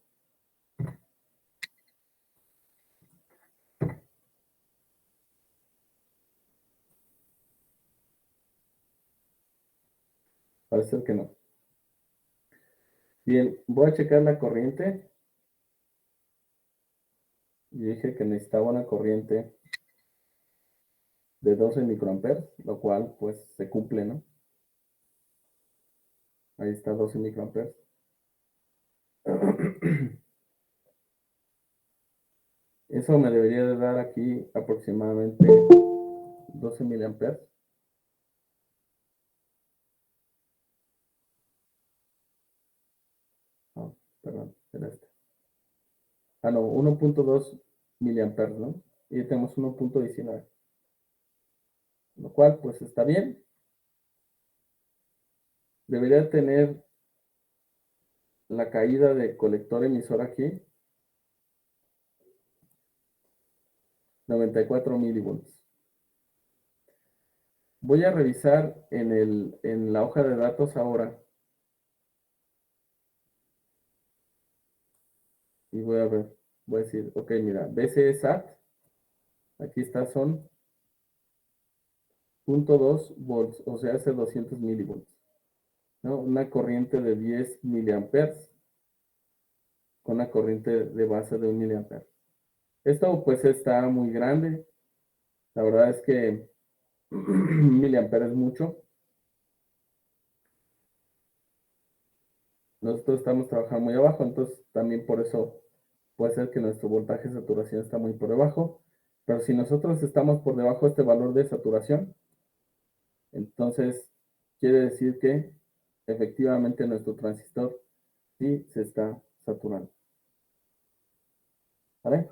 Parece ser que no. Bien, voy a checar la corriente. Y dije que necesitaba una corriente de 12 microamperes, lo cual pues se cumple, ¿no? Ahí está 12 microamperes. Eso me debería de dar aquí aproximadamente 12 miliamperes. No, perdón, era este. Ah, no, 1.2 miliamperes, ¿no? Y tenemos 1.19. Lo cual pues está bien. Debería tener la caída de colector emisor aquí 94 milivolts. Voy a revisar en la hoja de datos ahora y voy a ver, voy a decir, ok, mira, BCE SAT, aquí está, son 0.2 volts, o sea, hace 200 milivolts, ¿no? Una corriente de 10 miliamperes con una corriente de base de 1 miliampere. Esto pues está muy grande, la verdad es que 1 miliampere es mucho. Nosotros estamos trabajando muy abajo, entonces también por eso puede ser que nuestro voltaje de saturación está muy por debajo, pero si nosotros estamos por debajo de este valor de saturación, entonces quiere decir que efectivamente nuestro transistor sí se está saturando. ¿Vale?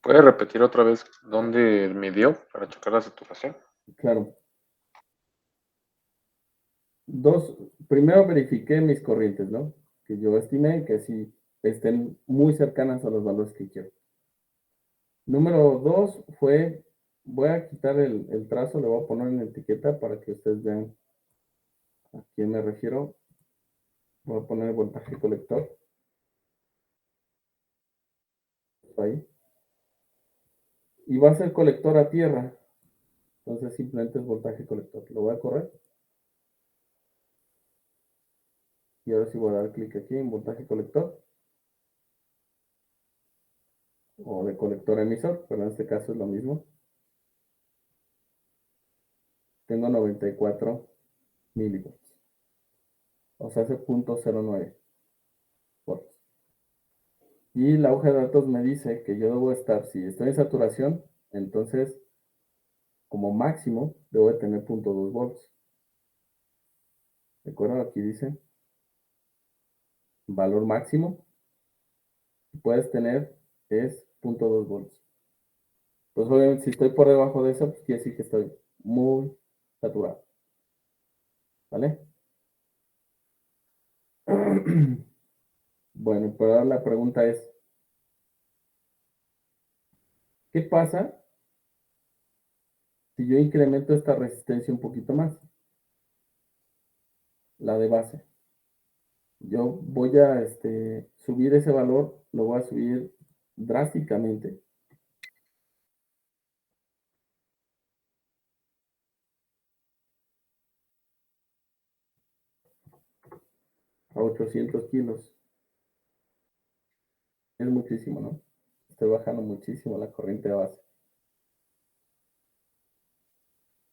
¿Puede repetir otra vez dónde midió para checar la saturación? Claro. Primero verifiqué mis corrientes, ¿no? Que yo estimé que sí estén muy cercanas a los valores que quiero. Número 2 fue, voy a quitar el trazo, le voy a poner en la etiqueta para que ustedes vean a quién me refiero. Voy a poner el voltaje colector. Ahí. Y va a ser colector a tierra. Entonces simplemente es voltaje colector. Lo voy a correr. Y ahora sí voy a dar clic aquí en voltaje colector. o de colector emisor, pero en este caso es lo mismo. Tengo 94 milivolts, o sea, hace 0.09 volts. Y la hoja de datos me dice que yo debo estar, si estoy en saturación, entonces como máximo debo de tener 0.2 volts. ¿De acuerdo? Aquí dice valor máximo que puedes tener es 0.2 volts. Pues obviamente si estoy por debajo de eso, pues quiere decir que estoy muy saturado. ¿Vale? Bueno, pero ahora la pregunta es, ¿qué pasa si yo incremento esta resistencia un poquito más? La de base. Yo voy a subir ese valor, lo voy a subir drásticamente. A 800 kilos. Es muchísimo, ¿no? Estoy bajando muchísimo la corriente de base.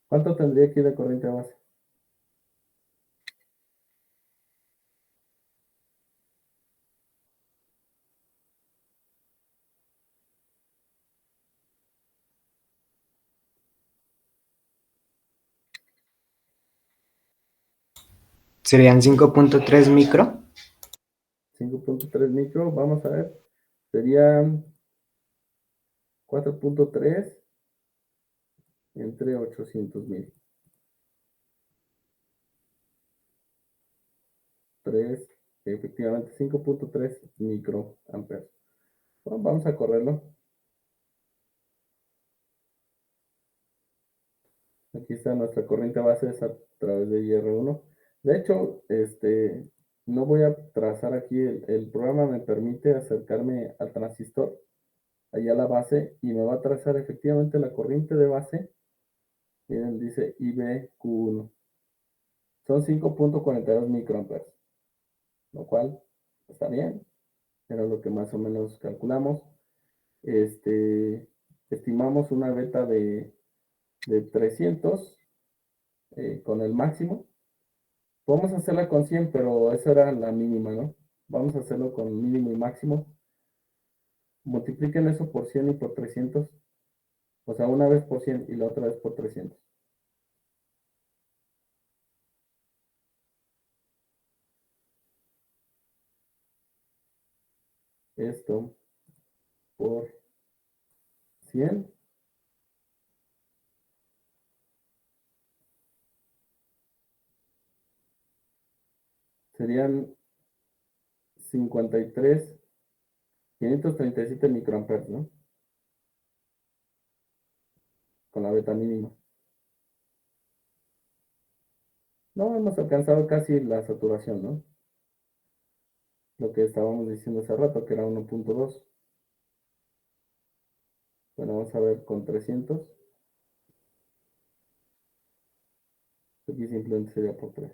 ¿Cuánto tendría aquí de corriente de base? Serían 5.3 micro. 5.3 micro, vamos a ver. Serían 4.3 entre 800,000. 3, efectivamente 5.3 microamperes. Bueno, vamos a correrlo. Aquí está nuestra corriente base es a través de IR1. De hecho, no voy a trazar aquí, el programa me permite acercarme al transistor, allá a la base, y me va a trazar efectivamente la corriente de base. Miren, dice IBQ1. Son 5.42 microamperes, lo cual está bien. Era lo que más o menos calculamos. Estimamos una beta de 300 con el máximo. Podemos hacerla con 100, pero esa era la mínima, ¿no? Vamos a hacerlo con mínimo y máximo. Multipliquen eso por 100 y por 300. O sea, una vez por 100 y la otra vez por 300. Esto por 100. Serían 537 microamperes, ¿no? Con la beta mínima. No, hemos alcanzado casi la saturación, ¿no? Lo que estábamos diciendo hace rato, que era 1.2. Bueno, vamos a ver con 300. Aquí simplemente sería por 3.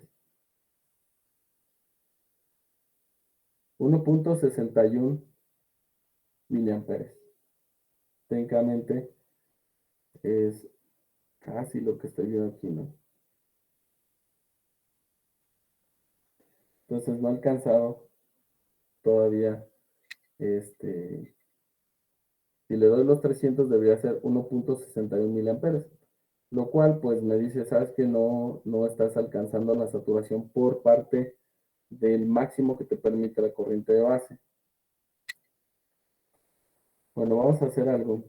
1.61 miliamperes. Técnicamente es casi lo que estoy viendo aquí, ¿no? Entonces no he alcanzado todavía, si le doy los 300 debería ser 1.61 miliamperes, lo cual pues me dice, sabes que no estás alcanzando la saturación por parte del máximo que te permite la corriente de base. Bueno, vamos a hacer algo.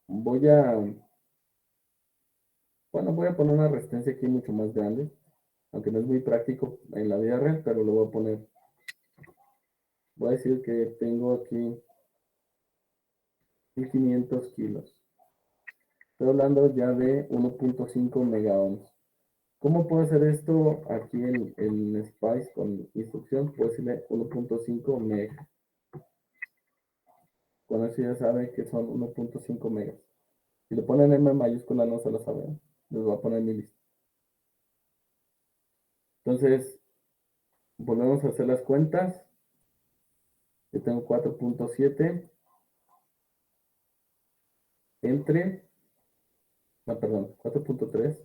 Voy a poner una resistencia aquí mucho más grande, aunque no es muy práctico en la vida real, pero lo voy a poner. Voy a decir que tengo aquí 1500 kilos. Estoy hablando ya de 1.5 megaohms. ¿Cómo puedo hacer esto aquí en Spice con instrucción? Puedo decirle 1.5 mega. Con eso ya sabe que son 1.5 megas. Si le ponen M mayúscula no se lo saben. Les voy a poner milis. Entonces, volvemos a hacer las cuentas. Yo tengo 4.7 entre, no, perdón, 4.3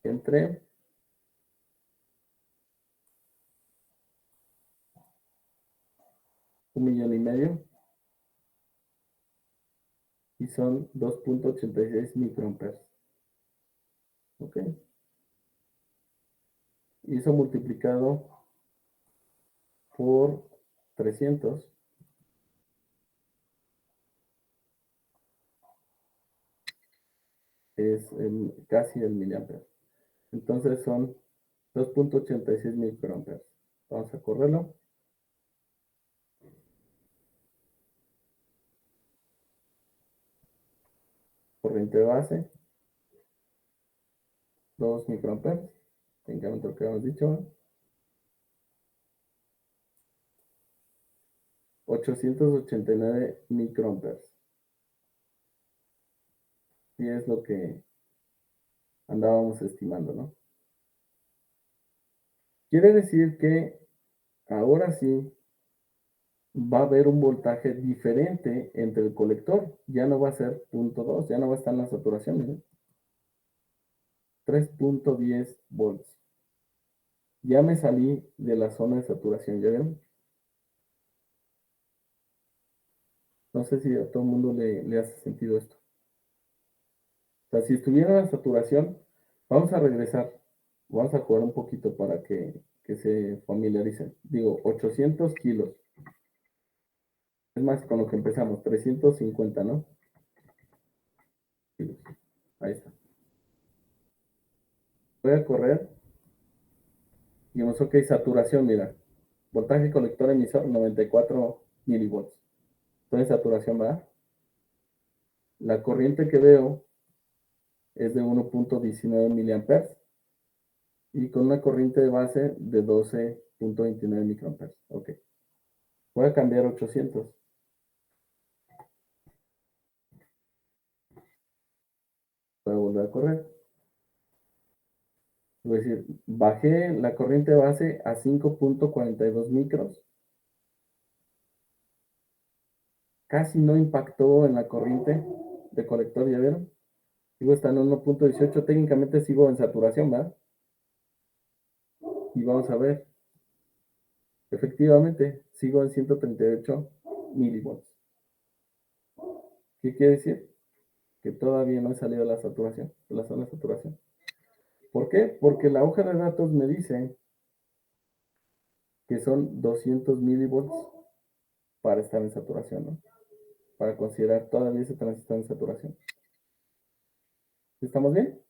entre 1,500,000 y son 2.86 microamperes. ¿Ok? Y eso multiplicado por 300 es casi el miliampere. Entonces son 2.86 microamperes. Vamos a correrlo. Corriente base, 2 microamperes. Técnicamente lo que habíamos dicho. 889 microamperes. Y es lo que andábamos estimando, ¿no? Quiere decir que ahora sí va a haber un voltaje diferente entre el colector. Ya no va a ser 0.2, ya no va a estar en la saturación, miren. 3.10 volts. Ya me salí de la zona de saturación, ¿ya ven? No sé si a todo el mundo le hace sentido esto. O sea, si estuviera en la saturación, vamos a regresar. Vamos a jugar un poquito para que se familiaricen. Digo, 800 kilos. Es más, con lo que empezamos, 350, ¿no? Kilos. Ahí está. Voy a correr. Digamos, ok, saturación, mira. Voltaje colector emisor, 94 milivolts. Entonces, saturación va. La corriente que veo es de 1.19 miliamperes y con una corriente de base de 12.29 microamperes. Ok. Voy a cambiar 800. Voy a volver a correr. Voy a decir, bajé la corriente de base a 5.42 micros. Casi no impactó en la corriente de colector, ¿ya vieron? Sigo estando en 1.18, técnicamente sigo en saturación, ¿verdad? Y vamos a ver, efectivamente, sigo en 138 milivolts. ¿Qué quiere decir? Que todavía no he salido de la saturación, de la zona de saturación. ¿Por qué? Porque la hoja de datos me dice que son 200 milivolts para estar en saturación, ¿no? Para considerar todavía ese tránsito en saturación. ¿Estamos bien?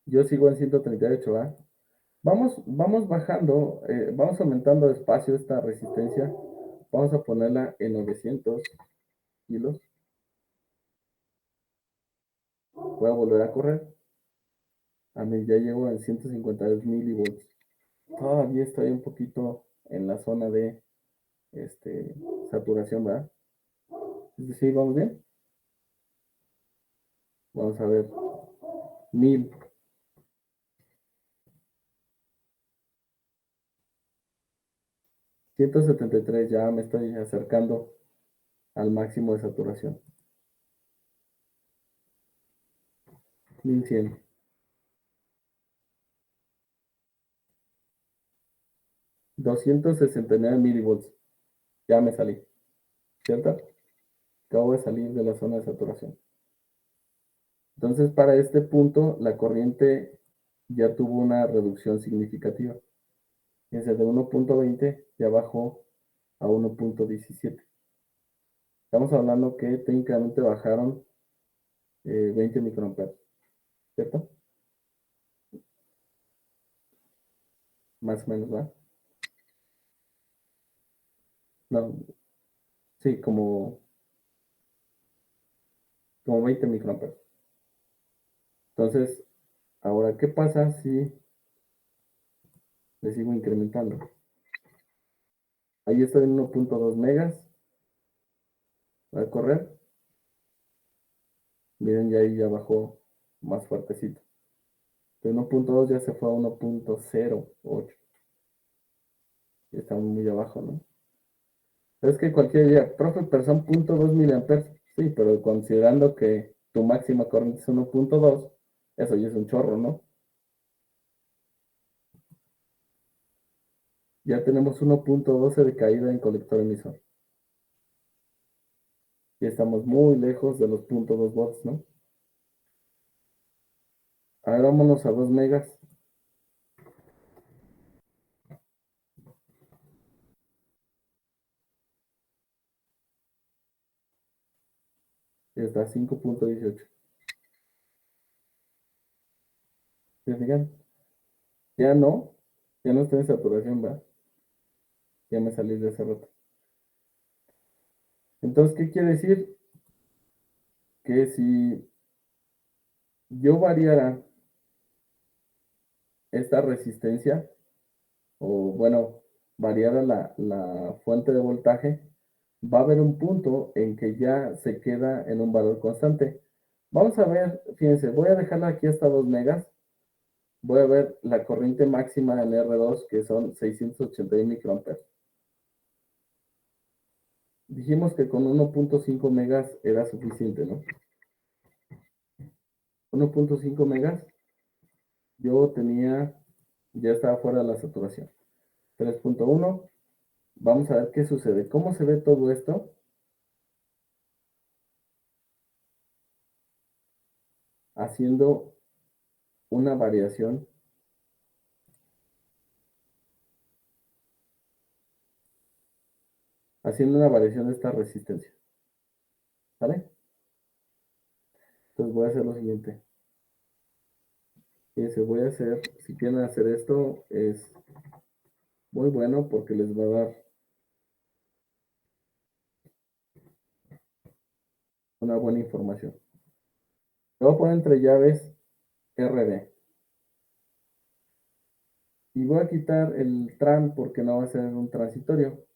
Yo sigo en 138, ¿verdad? Vamos bajando, vamos aumentando despacio esta resistencia. Vamos a ponerla en 900 kilos. Voy a volver a correr. A mí ya llego en 152 milivolts. Todavía estoy un poquito en la zona de saturación, ¿verdad? Es decir, ¿vamos bien? Vamos a ver. 1000. 173, ya me estoy acercando al máximo de saturación. 1100. 269 milivolts. Ya me salí. ¿Cierto? Acabo de salir de la zona de saturación. Entonces, para este punto, la corriente ya tuvo una reducción significativa. Desde de 1.20 ya bajó a 1.17. Estamos hablando que técnicamente bajaron 20 microamperes, ¿cierto? Más o menos, ¿va? No, sí, como 20 microamperes. Entonces, ahora, ¿qué pasa si le sigo incrementando? Ahí estoy en 1.2 megas. Voy a correr. Miren, ya ahí ya bajó más fuertecito. De 1.2 ya se fue a 1.08. Está muy abajo, ¿no? Es que cualquier día, profe, pero son 0.2 miliamperes. Sí, pero considerando que tu máxima corriente es 1.2, eso ya es un chorro, ¿no? Ya tenemos 1.12 de caída en colector emisor. Y estamos muy lejos de los 0.2 volts, ¿no? Ahora vámonos a 2 megas. Y está a 5.18. ¿Se fijan? Ya no está en saturación, ¿va? Ya me salí de ese rato. Entonces, ¿qué quiere decir? Que si yo variara esta resistencia, o bueno, variara la fuente de voltaje, va a haber un punto en que ya se queda en un valor constante. Vamos a ver, fíjense, voy a dejarla aquí hasta 2 megas. Voy a ver la corriente máxima en R2, que son 681 microamperes. Dijimos que con 1.5 megas era suficiente, ¿no? 1.5 megas, yo ya estaba fuera de la saturación. 3.1, vamos a ver qué sucede. ¿Cómo se ve todo esto? Haciendo una variación. Haciendo una variación de esta resistencia. ¿Vale? Entonces voy a hacer lo siguiente. Fíjense, voy a hacer, si quieren hacer esto, es muy bueno porque les va a dar una buena información. Le voy a poner entre llaves RB. Y voy a quitar el tran porque no va a ser un transitorio.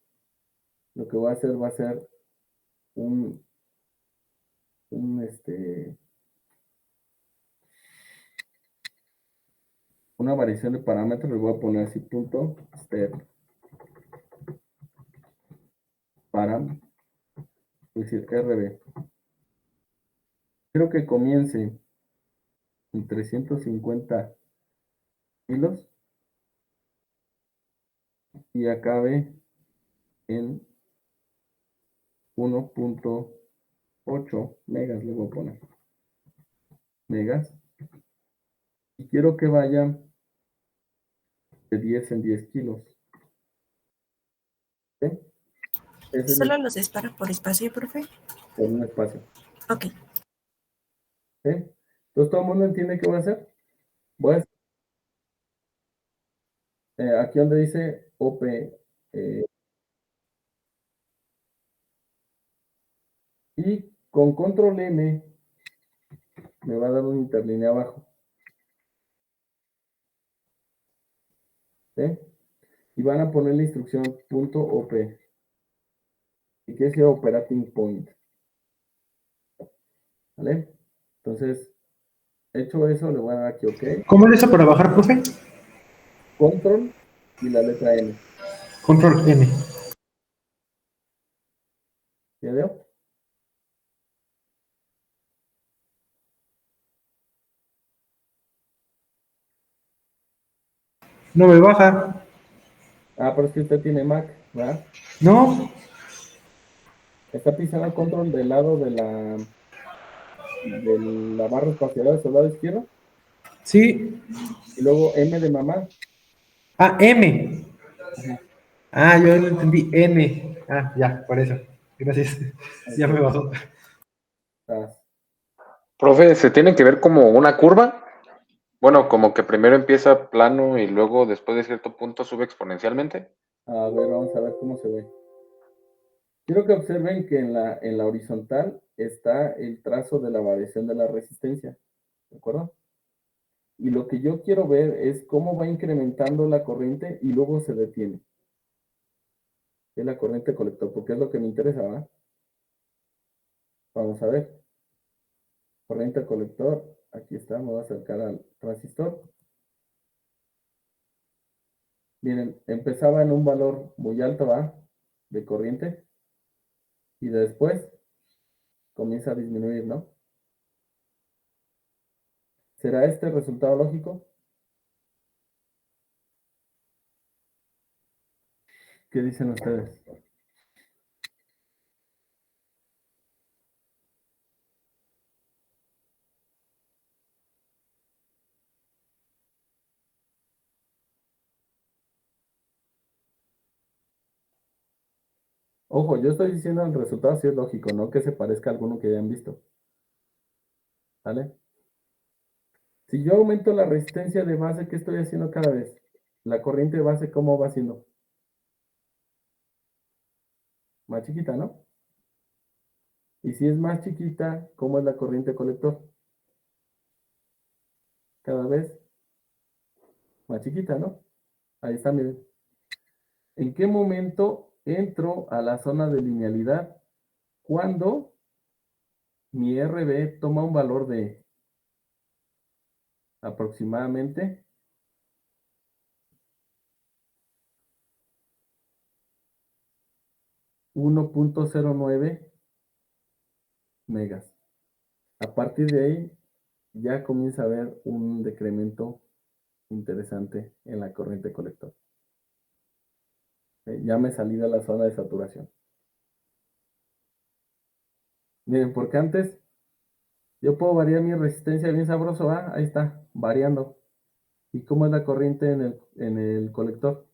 Lo que voy a hacer va a ser un una variación de parámetros. Le voy a poner así punto step param, es decir, RB. Quiero que comience en 350 kilos y acabe en 1.8 megas, le voy a poner megas, y quiero que vaya de 10 en 10 kilos. ¿Sí? Ese es ¿Solo los dispara por espacio, profe? por un espacio. Ok. ¿Sí? Entonces todo el mundo entiende qué voy a hacer. Voy a aquí donde dice OP, y con control M me va a dar un interlínea abajo. ¿Sí? Y van a poner la instrucción .op. ¿Y qué es el operating point? ¿Vale? Entonces, hecho eso, le voy a dar aquí OK. ¿Cómo le hizo para bajar, profe? Control y la letra N. Control N. ¿Ya veo? No me baja. Ah, pero es que usted tiene Mac, ¿verdad? No. Está pisando el control del lado de la barra espaciadora del lado izquierdo. Sí. Y luego M de mamá. Ah, M. Ajá, Ah, yo lo entendí N. Ah, ya, por eso. Gracias. Ya me ok. bajó. Estás. Profe, ¿se tiene que ver como una curva? Bueno, como que primero empieza plano y luego después de cierto punto sube exponencialmente. A ver, vamos a ver cómo se ve. Quiero que observen que en la horizontal está el trazo de la variación de la resistencia. ¿De acuerdo? Y lo que yo quiero ver es cómo va incrementando la corriente y luego se detiene. Es la corriente colector, porque es lo que me interesa, ¿verdad? Vamos a ver. Corriente colector. Aquí está, me voy a acercar al transistor. Miren, empezaba en un valor muy alto, ¿va? De corriente. y después comienza a disminuir, ¿no? ¿Será este el resultado lógico? ¿Qué dicen ustedes? Ojo, yo estoy diciendo el resultado si es lógico, no que se parezca a alguno que hayan visto. ¿Vale? Si yo aumento la resistencia de base, ¿qué estoy haciendo cada vez? La corriente de base, ¿cómo va siendo? Más chiquita, ¿no? Y si es más chiquita, ¿cómo es la corriente colector? Cada vez más chiquita, ¿no? Ahí está, miren. ¿En qué momento entro a la zona de linealidad? Cuando mi RB toma un valor de aproximadamente 1.09 megas. A partir de ahí ya comienza a haber un decremento interesante en la corriente colector. Ya me salí de la zona de saturación. Miren, porque antes yo puedo variar mi resistencia bien sabroso, ¿ah? Ahí está, variando. ¿Y cómo es la corriente en el colector?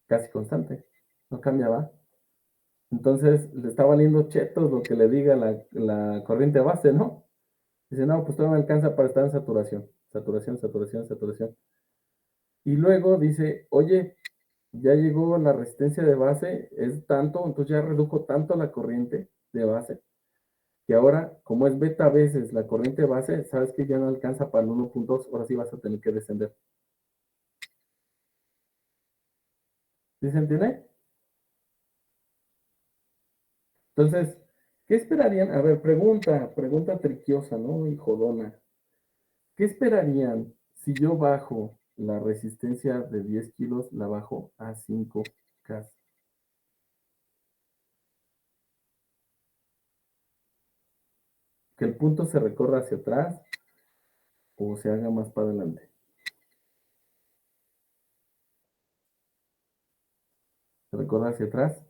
Casi constante, no cambiaba. Entonces le está valiendo chetos lo que le diga la corriente base, ¿no? Dice, no, pues todo me alcanza para estar en saturación. Saturación, saturación, saturación. Y luego dice, oye, ya llegó la resistencia de base, es tanto, entonces ya redujo tanto la corriente de base, que ahora, como es beta veces la corriente base, sabes que ya no alcanza para el 1.2, ahora sí vas a tener que descender. ¿Sí se entiende? Entonces, ¿qué esperarían? A ver, pregunta triquiosa, ¿no? Y jodona. ¿Qué esperarían si yo bajo la resistencia de 10 kilos, la bajo a 5K? ¿Que el punto se recorra hacia atrás o se haga más para adelante? ¿Se recorra hacia atrás?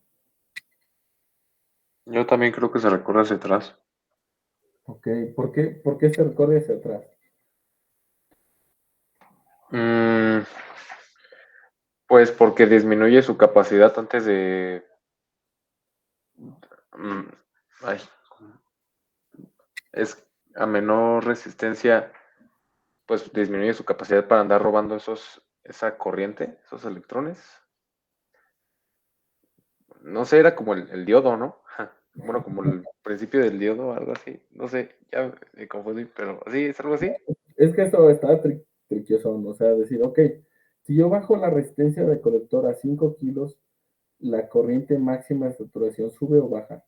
Yo también creo que se recorre hacia atrás. Ok, ¿por qué se recorre hacia atrás? Pues porque disminuye su capacidad antes de... mm, ay, es a menor resistencia, pues disminuye su capacidad para andar robando esa corriente, esos electrones. No sé, era como el diodo, ¿no? Bueno, como el principio del diodo, algo así. No sé, ya me confundí, pero sí, es algo así. Es que esto está triquioso, ¿no? O sea, decir, ok, si yo bajo la resistencia del colector a 5 kilos, ¿la corriente máxima de saturación sube o baja?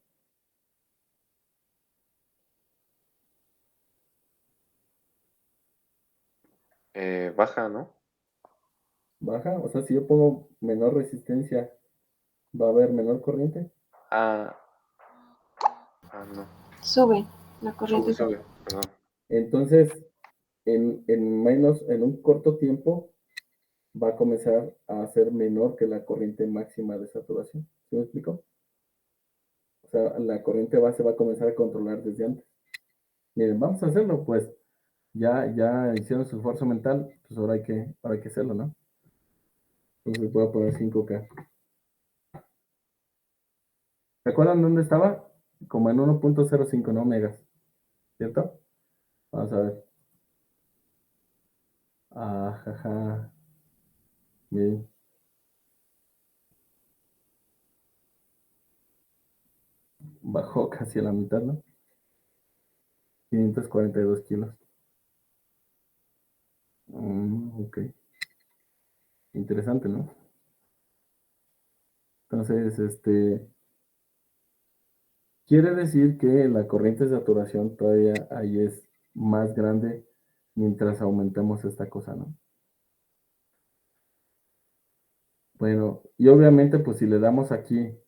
Baja, ¿no? ¿Baja? O sea, si yo pongo menor resistencia, ¿va a haber menor corriente? Ah, no. Sube la Sube, corriente. sube, perdón. Entonces, en un corto tiempo, va a comenzar a ser menor que la corriente máxima de saturación. ¿Sí me explico? O sea, la corriente base va a comenzar a controlar desde antes. Miren, vamos a hacerlo, pues ya hicieron su esfuerzo mental, pues ahora hay que hacerlo, ¿no? Entonces voy a poner 5K. ¿Se acuerdan dónde estaba? Como en 1.05, ¿no? Megas, ¿cierto? Vamos a ver. Ajaja. Bien. Bajó casi a la mitad, ¿no? 542 kilos. Ok. Interesante, ¿no? Entonces, quiere decir que la corriente de saturación todavía ahí es más grande mientras aumentamos esta cosa, ¿no? Bueno, y obviamente, pues si le damos aquí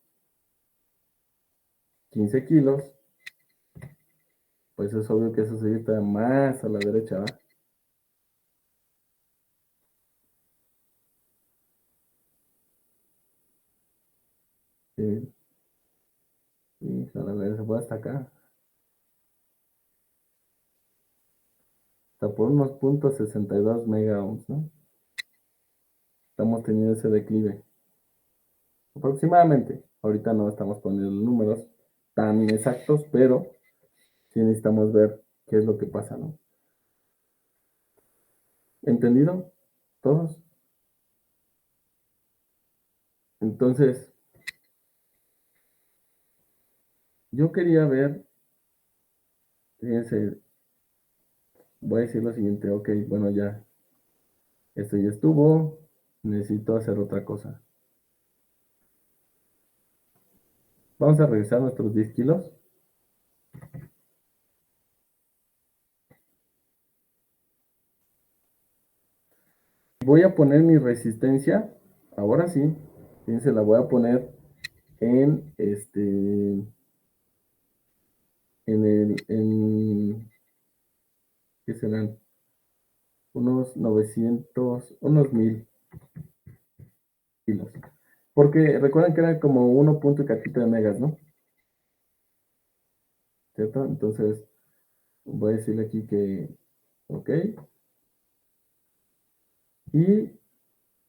15 kilos, pues es obvio que eso sí está más a la derecha, ¿va? Sí, sí, a ver, se fue hasta acá. Hasta por unos puntos 62 mega ohms, ¿no? Estamos teniendo ese declive. Aproximadamente. Ahorita no estamos poniendo números tan exactos, pero sí necesitamos ver qué es lo que pasa, ¿no? ¿Entendido? ¿Todos? Entonces, yo quería ver, fíjense, voy a decir lo siguiente, ok, bueno, ya, esto ya estuvo, necesito hacer otra cosa. Vamos a revisar nuestros 10 kilos. Voy a poner mi resistencia, ahora sí, fíjense, la voy a poner en ¿qué serán? Unos 900, unos 1000 kilos. Porque recuerden que era como 1 punto y cachito de megas, ¿no? ¿Cierto? Entonces, voy a decirle aquí que, ok. Y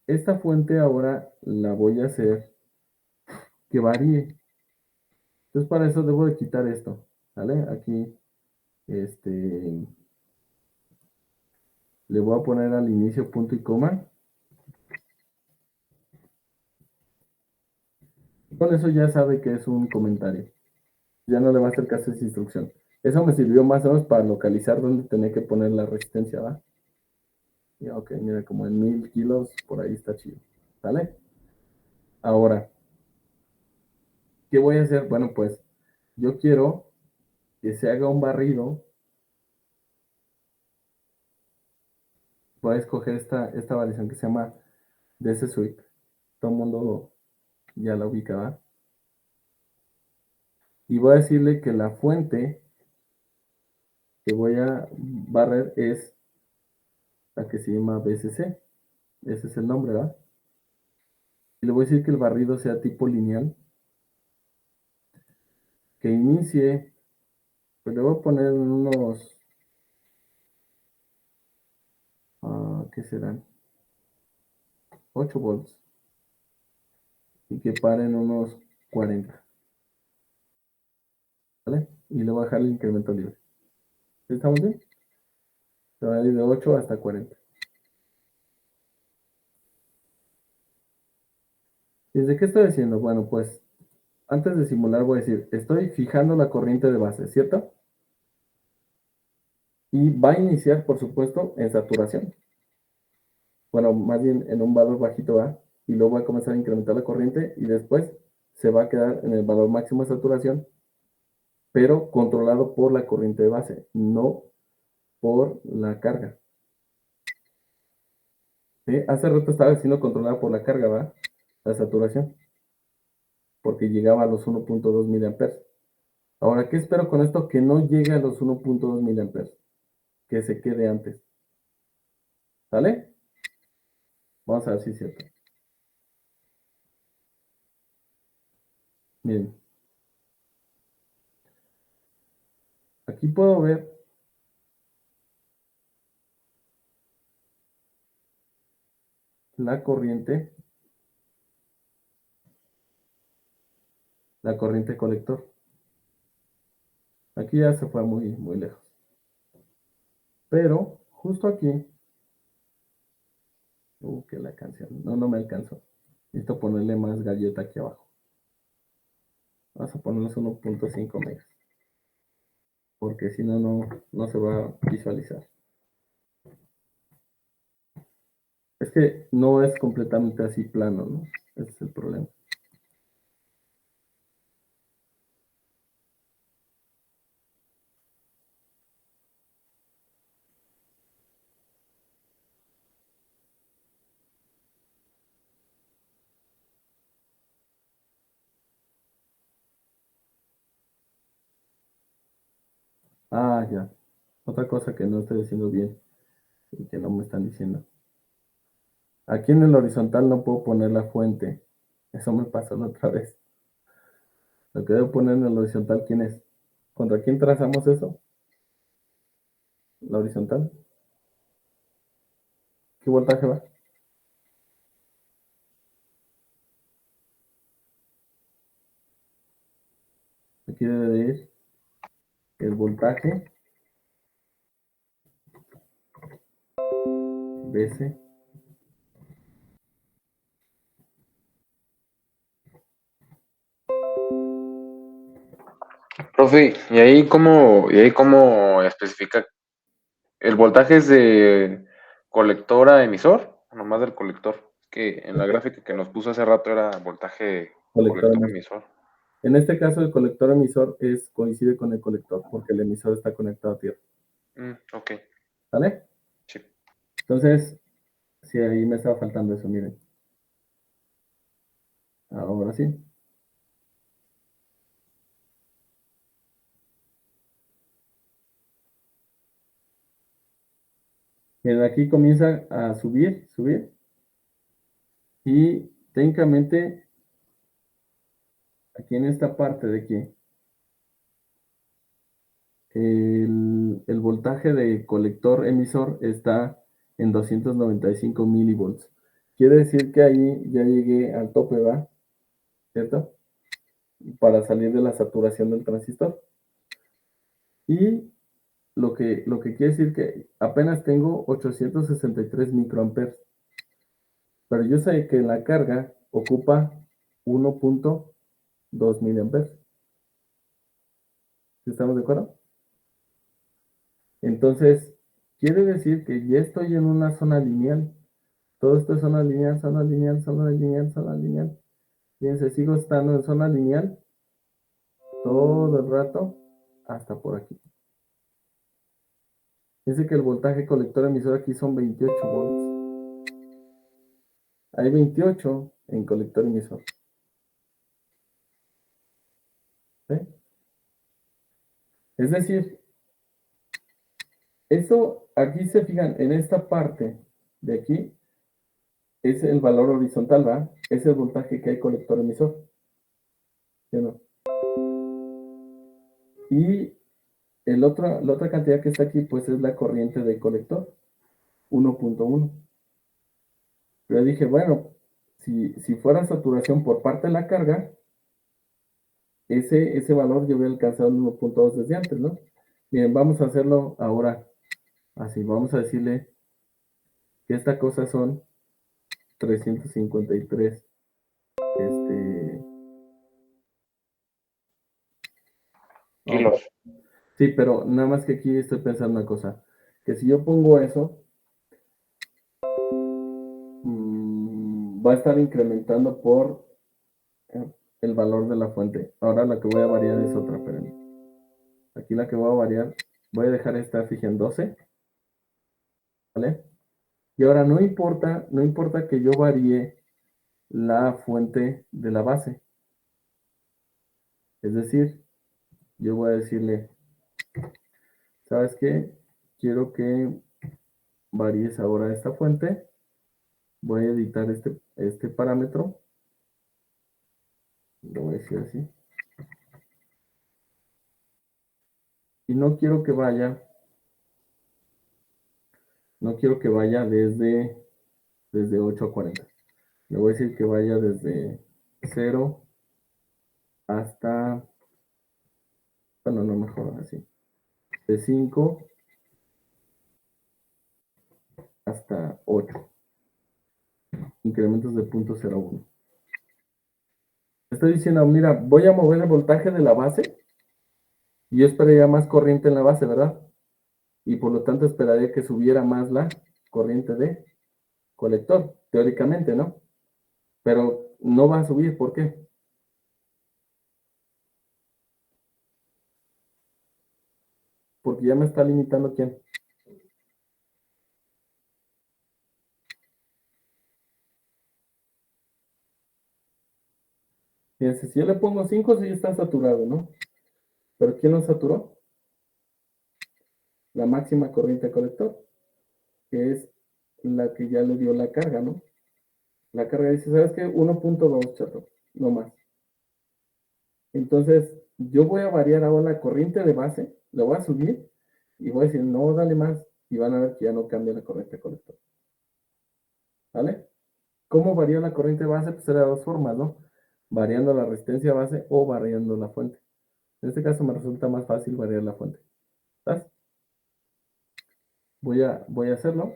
esta fuente ahora la voy a hacer que varíe. Entonces, para eso debo de quitar esto, ¿vale? Aquí, le voy a poner al inicio punto y coma. Con eso ya sabe que es un comentario. Ya no le va a hacer caso a esa instrucción. Eso me sirvió más o menos para localizar dónde tenía que poner la resistencia, ¿va? Y ok, mira, como en 1000 kilos, por ahí está chido. ¿Vale? Ahora, ¿qué voy a hacer? Bueno, pues yo quiero que se haga un barrido. Voy a escoger esta variación que se llama DC Suite. Todo el mundo ya la ubica, ¿va? Y voy a decirle que la fuente que voy a barrer es la que se llama BCC. Ese es el nombre, ¿va? Y le voy a decir que el barrido sea tipo lineal. Que inicie, pues le voy a poner unos, ¿qué serán? 8 volts. Y que paren unos 40. ¿Vale? Y le voy a dejar el incremento libre. ¿Estamos bien? Se va a ir de 8 hasta 40. ¿Desde qué estoy haciendo? Bueno, pues antes de simular voy a decir, estoy fijando la corriente de base, ¿cierto? Y va a iniciar, por supuesto, en saturación. Bueno, más bien en un valor bajito va, y luego va a comenzar a incrementar la corriente y después se va a quedar en el valor máximo de saturación, pero controlado por la corriente de base, no por la carga. ¿Sí? Hace rato estaba siendo controlada por la carga, ¿va? La saturación, porque llegaba a los 1.2 miliamperes. Ahora, ¿qué espero con esto? Que no llegue a los 1.2 miliamperes, que se quede antes. ¿Sale? Vamos a ver si es cierto. Miren. Aquí puedo ver la corriente colector. Aquí ya se fue muy, muy lejos. Pero justo aquí, que la canción, no me alcanzó. Necesito ponerle más galleta aquí abajo. Vamos a ponerles 1.5 megas. Porque si no, no se va a visualizar. Es que no es completamente así plano, ¿no? Ese es el problema. Ah, ya. Otra cosa que no estoy haciendo bien y que no me están diciendo. Aquí en el horizontal no puedo poner la fuente. Eso me pasó la otra vez. Lo que debo poner en el horizontal, ¿quién es? ¿Contra quién trazamos eso? La horizontal. ¿Qué voltaje va? Aquí debe de ir el voltaje BC. Profe, ¿y ahí cómo especifica? ¿El voltaje es de colector a emisor? ¿O nomás del colector? Es que en la gráfica que nos puso hace rato era voltaje Colector colector emisor. emisor. En este caso, el colector emisor coincide con el colector, porque el emisor está conectado a tierra. Ok, ¿Vale? sí. Entonces, sí, ahí me estaba faltando eso, miren. Ahora sí. Miren, aquí comienza a subir, subir. Y técnicamente, aquí en esta parte de aquí, el voltaje de colector emisor está en 295 milivolts. Quiere decir que ahí ya llegué al tope, ¿va? ¿Cierto? Para salir de la saturación del transistor. Y lo que quiere decir que apenas tengo 863 microamperes. Pero yo sé que la carga ocupa 1.2 miliamperes. ¿Estamos de acuerdo? Entonces, quiere decir que ya estoy en una zona lineal. Todo esto es zona lineal, zona lineal, zona lineal, zona lineal. Fíjense, sigo estando en zona lineal todo el rato hasta por aquí. Fíjense que el voltaje colector emisor aquí son 28 volts. Hay 28 en colector emisor. ¿Sí? Es decir, eso aquí se fijan en esta parte de aquí, es el valor horizontal, ¿verdad? Es el voltaje que hay colector emisor. ¿Sí o no? Y la otra cantidad que está aquí, pues es la corriente del colector, 1.1. Pero dije, bueno, si fuera saturación por parte de la carga, ese valor yo había alcanzado el 1.2 desde antes, ¿no? Bien, vamos a hacerlo ahora así. Vamos a decirle que esta cosa son 353. No, Kilos. sí, pero nada más que aquí estoy pensando una cosa. Que si yo pongo eso, va a estar incrementando por el valor de la fuente. Ahora la que voy a variar es otra, espérenme. Aquí la que voy a variar, voy a dejar esta fija en 12, ¿vale? Y ahora no importa que yo varíe la fuente de la base. Es decir, yo voy a decirle, ¿sabes qué? Quiero que varíes ahora esta fuente. Voy a editar este parámetro. Lo voy a decir así. Y no quiero que vaya desde 8 a 40. Le voy a decir que vaya desde 0 hasta, bueno, no, mejor así, de 5 hasta 8, incrementos de 0.01. Estoy diciendo, mira, voy a mover el voltaje de la base y yo esperaría más corriente en la base, ¿verdad? Y por lo tanto esperaría que subiera más la corriente de colector, teóricamente, ¿no? Pero no va a subir, ¿por qué? Porque ya me está limitando quién. Fíjense, si yo le pongo 5, sí está saturado, ¿no? Pero ¿quién lo saturó? la máxima corriente colector, que es la que ya le dio la carga, ¿no? La carga dice, ¿sabes qué? 1.2, chato, no más. Entonces, yo voy a variar ahora la corriente de base, la voy a subir y voy a decir, no, dale más. Y van a ver que ya no cambia la corriente colector. ¿Vale? ¿Cómo varía la corriente base? Pues era de dos formas, ¿no? Variando la resistencia base o variando la fuente. En este caso me resulta más fácil variar la fuente. ¿Estás? Voy a hacerlo.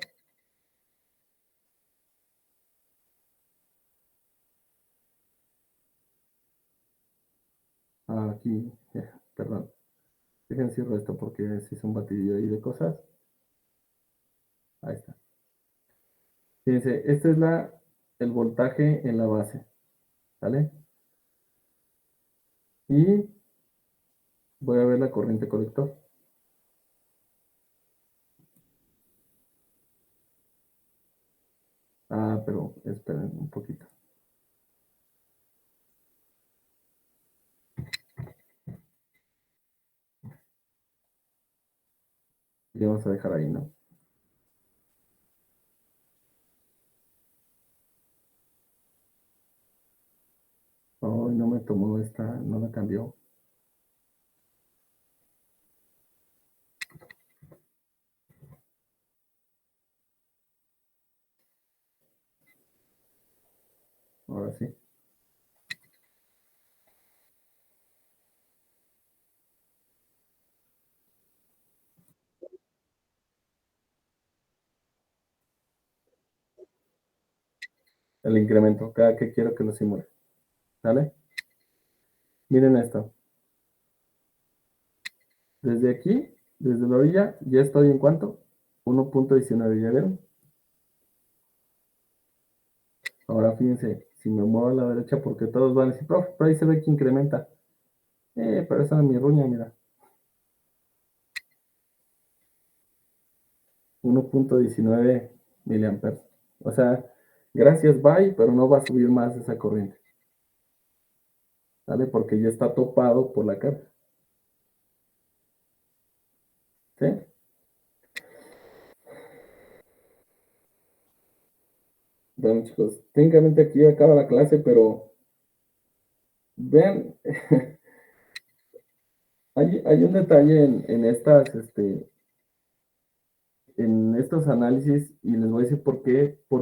Aquí, perdón. Déjenme cierro esto porque si es un batidillo ahí de cosas. Ahí está. Fíjense, este es el voltaje en la base. ¿Vale? Y voy a ver la corriente colector. Pero esperen un poquito. Y vamos a dejar ahí, ¿no? Oh, no me tomó esta, no la cambió. Ahora sí. El incremento, cada que quiero que lo simule. ¿Vale? Miren esto. Desde aquí, desde la orilla, ya estoy en cuánto? 1.19, ¿ya vieron? Ahora fíjense, si me muevo a la derecha, porque todos van a decir, profe, pero ahí se ve que incrementa. Pero esa es mi ruña, mira. 1.19 miliamperes. O sea, gracias, bye, pero no va a subir más esa corriente. ¿Vale? Porque ya está topado por la carga. ¿Sí? Bueno, chicos, técnicamente aquí acaba la clase, pero vean, hay un detalle en estos análisis y les voy a decir por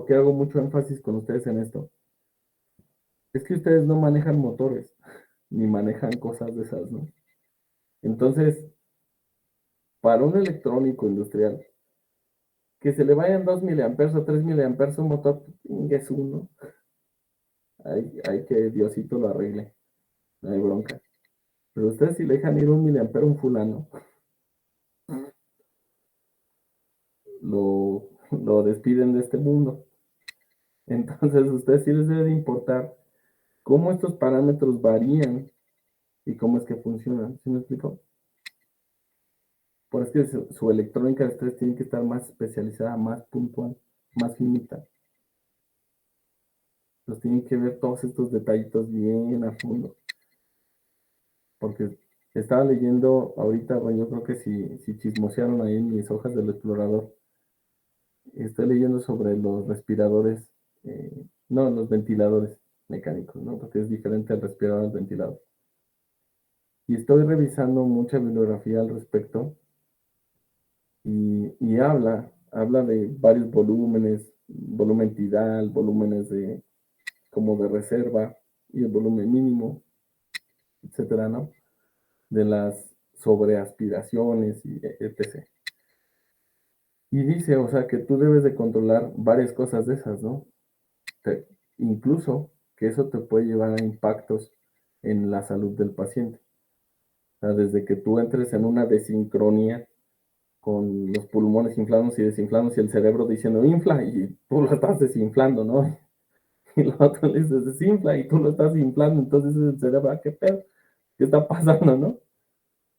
qué hago mucho énfasis con ustedes en esto. Es que ustedes no manejan motores, ni manejan cosas de esas, ¿no? Entonces, para un electrónico industrial, que se le vayan 2 miliamperes o 3 miliamperes un motor, es uno. Hay que Diosito lo arregle, no hay bronca. Pero ustedes si le dejan ir 1 miliampero a un fulano, lo despiden de este mundo. Entonces, ustedes sí les debe de importar cómo estos parámetros varían y cómo es que funcionan. ¿Sí me explico? Por eso que su electrónica de ustedes tiene que estar más especializada, más puntual, más finita. Los tienen que ver todos estos detallitos bien a fondo. Porque estaba leyendo ahorita, bueno, yo creo que si chismosearon ahí en mis hojas del explorador, estoy leyendo sobre los respiradores, no, los ventiladores mecánicos, ¿no? Porque es diferente al respirador al ventilador. Y estoy revisando mucha bibliografía al respecto y habla de varios volúmenes, volumen tidal, volúmenes como de reserva y el volumen mínimo, etcétera, ¿no? De las sobreaspiraciones y etc. Y dice, o sea, que tú debes de controlar varias cosas de esas, ¿no? Incluso que eso te puede llevar a impactos en la salud del paciente. O sea, desde que tú entres en una desincronía con los pulmones inflados y desinflados y el cerebro diciendo infla y tú lo estás desinflando, ¿no? Y lo otro le dices desinfla y tú lo estás inflando, entonces el cerebro, ¿qué pedo? ¿Qué está pasando, no?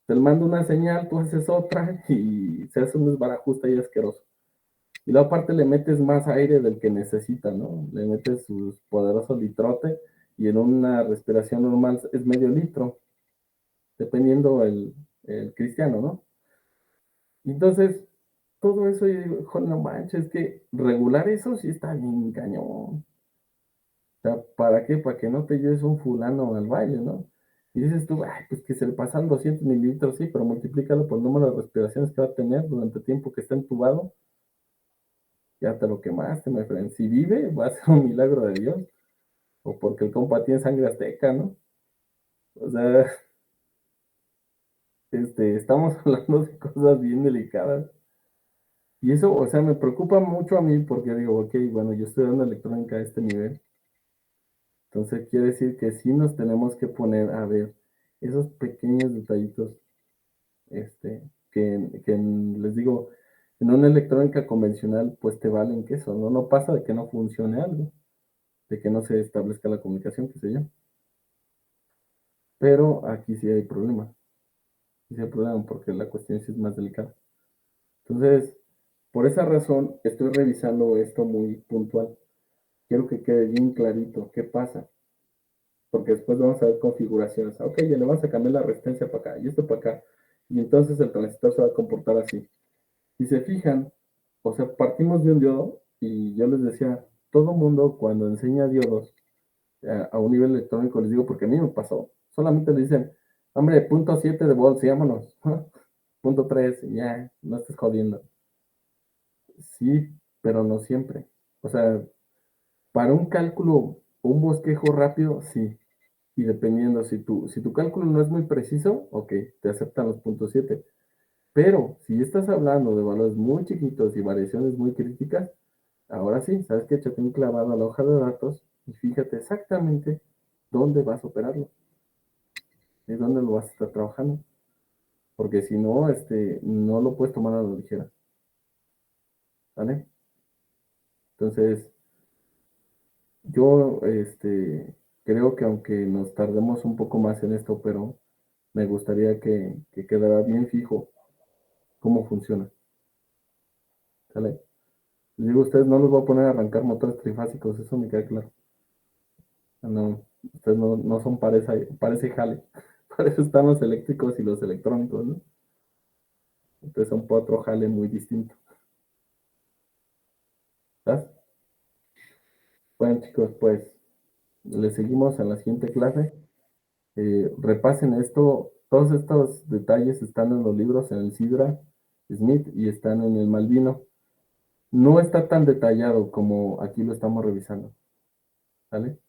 Te manda una señal, tú haces otra y se hace un desbarajuste y asqueroso. Y luego aparte le metes más aire del que necesita, ¿no? Le metes su poderoso litrote y en una respiración normal es medio litro, dependiendo el cristiano, ¿no? Y entonces, todo eso, yo digo, "Joder, no manches, es que regular eso sí está bien cañón. O sea, ¿para qué? Para que no te lleves un fulano al baile, ¿no? Y dices tú, ay, pues que se le pasan 200 mililitros, sí, pero multiplícalo por el número de respiraciones que va a tener durante el tiempo que está entubado, ya te lo quemaste, my friend. Si vive, va a ser un milagro de Dios. O porque el compa tiene sangre azteca, ¿no? O sea, estamos hablando de cosas bien delicadas. Y eso, o sea, me preocupa mucho a mí porque digo, ok, bueno, yo estoy dando electrónica a este nivel. Entonces quiere decir que sí nos tenemos que poner a ver esos pequeños detallitos, les digo, en una electrónica convencional, pues te valen que eso, ¿no? No pasa de que no funcione algo, de que no se establezca la comunicación, qué sé yo. Pero aquí sí hay problema. Sí hay problema porque la cuestión sí es más delicada. Entonces, por esa razón, estoy revisando esto muy puntual. Quiero que quede bien clarito qué pasa. Porque después vamos a ver configuraciones. Ok, ya le vamos a cambiar la resistencia para acá y esto para acá. Y entonces el transistor se va a comportar así. Si se fijan, o sea, partimos de un diodo y yo les decía, todo mundo cuando enseña diodos a un nivel electrónico, les digo, porque a mí me pasó, solamente le dicen, hombre, punto 7 de volts, y vámonos. Punto 3, ya, no estés jodiendo. Sí, pero no siempre. O sea, para un cálculo, un bosquejo rápido, sí. Y dependiendo, si tu cálculo no es muy preciso, ok, te aceptan los puntos 7. Pero si estás hablando de valores muy chiquitos y variaciones muy críticas, ahora sí, sabes que échate un clavado a la hoja de datos y fíjate exactamente dónde vas a operarlo y dónde lo vas a estar trabajando. Porque si no, no lo puedes tomar a la ligera. ¿Vale? Entonces, yo creo que aunque nos tardemos un poco más en esto, pero me gustaría que quedara bien fijo cómo funciona. ¿Sale? Les digo, ustedes no los voy a poner a arrancar motores trifásicos, eso me queda claro. No, ustedes no son para ese jale. Para eso están los eléctricos y los electrónicos, ¿no? Entonces son para otro jale muy distinto. ¿Sabes? Bueno, chicos, pues les seguimos en la siguiente clase. Repasen esto. Todos estos detalles están en los libros, en el Sidra Smith y están en el Malvino. No está tan detallado como aquí lo estamos revisando. ¿Vale?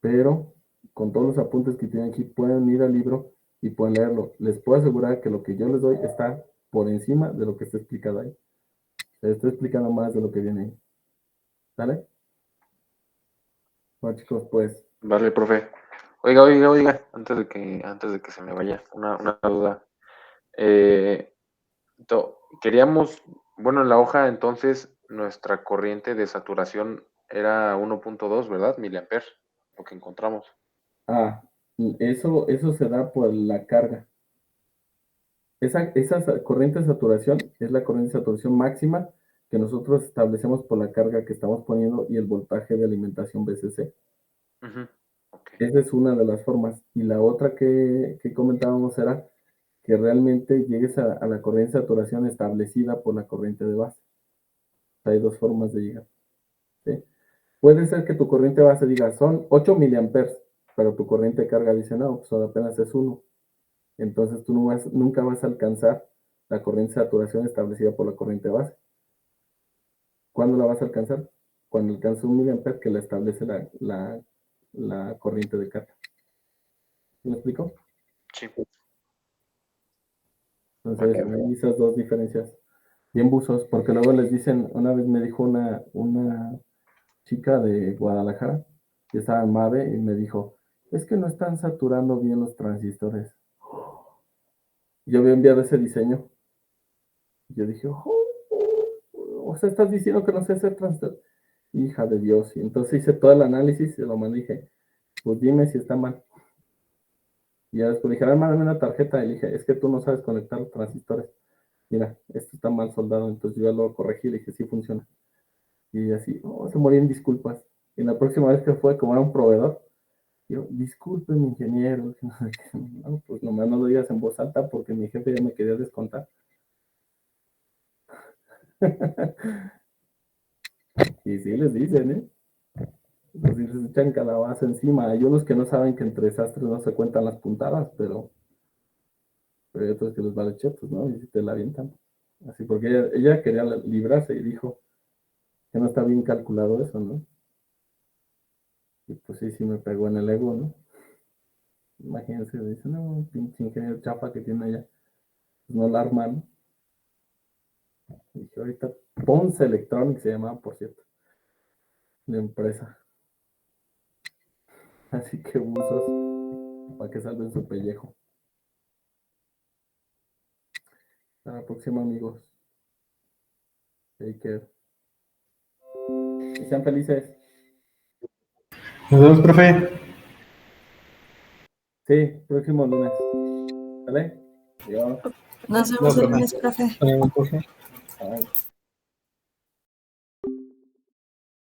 Pero con todos los apuntes que tienen aquí pueden ir al libro y pueden leerlo. Les puedo asegurar que lo que yo les doy está por encima de lo que está explicado ahí. Les estoy explicando más de lo que viene ahí. ¿Sale? Bueno, chicos, pues Vale, profe. Oiga, antes de que se me vaya, una duda. Eh, queríamos, bueno, en la hoja entonces nuestra corriente de saturación era 1.2, ¿verdad? Miliamperes, lo que encontramos. eso se da por la carga. Esa corriente de saturación es la corriente de saturación máxima que nosotros establecemos por la carga que estamos poniendo y el voltaje de alimentación BCC. Ujú, ok. Esa es una de las formas. Y la otra que comentábamos era que realmente llegues a la corriente de saturación establecida por la corriente de base. Hay dos formas de llegar. ¿Sí? Puede ser que tu corriente base diga son 8 miliamperes, pero tu corriente de carga dice no, pues ahora apenas es 1. Entonces tú nunca vas a alcanzar la corriente de saturación establecida por la corriente base. ¿Cuándo la vas a alcanzar? Cuando alcanza 1 miliamper que la establece la corriente de carga. ¿Me explico? Sí. Entonces, Ok. hay esas dos diferencias bien buzos, porque luego les dicen, una vez me dijo una chica de Guadalajara, que estaba en MAVE, y me dijo, es que no están saturando bien los transistores. Yo había enviado ese diseño, y yo dije, o sea, estás diciendo que no sé hacer transistor. Hija de Dios, y entonces hice todo el análisis, y se lo mandé y dije, pues dime si está mal. Y ya después dije, a ver, mándame una tarjeta, y le dije, es que tú no sabes conectar los transistores. Mira, esto está mal soldado, entonces yo ya lo corregí, le dije, sí funciona. Y así, se moría en disculpas. Y la próxima vez que fue, como era un proveedor, yo, disculpen, ingeniero. No, pues nomás no lo digas en voz alta porque mi jefe ya me quería descontar. Y sí les dicen, ¿eh? Pues sí les echan calabaza encima. Hay unos que no saben que entre sastres no se cuentan las puntadas, pero hay otros que les vale chetos, ¿no? Y si te la avientan. Así, porque ella quería librarse y dijo que no está bien calculado eso, ¿no? Y pues sí me pegó en el ego, ¿no? Imagínense, dice, no, pinche ingeniero chafa que tiene allá. Pues no la arma, ¿no? Y dije, ahorita Ponce Electronics se llamaba, por cierto, la empresa. Así que buzos para que salven su pellejo. Hasta la próxima, amigos. Take care. Y sean felices. Nos vemos, profe. Sí, próximo lunes. ¿Vale? Adiós. Nos No, vemos el profe. lunes, profe. Profe. Bye.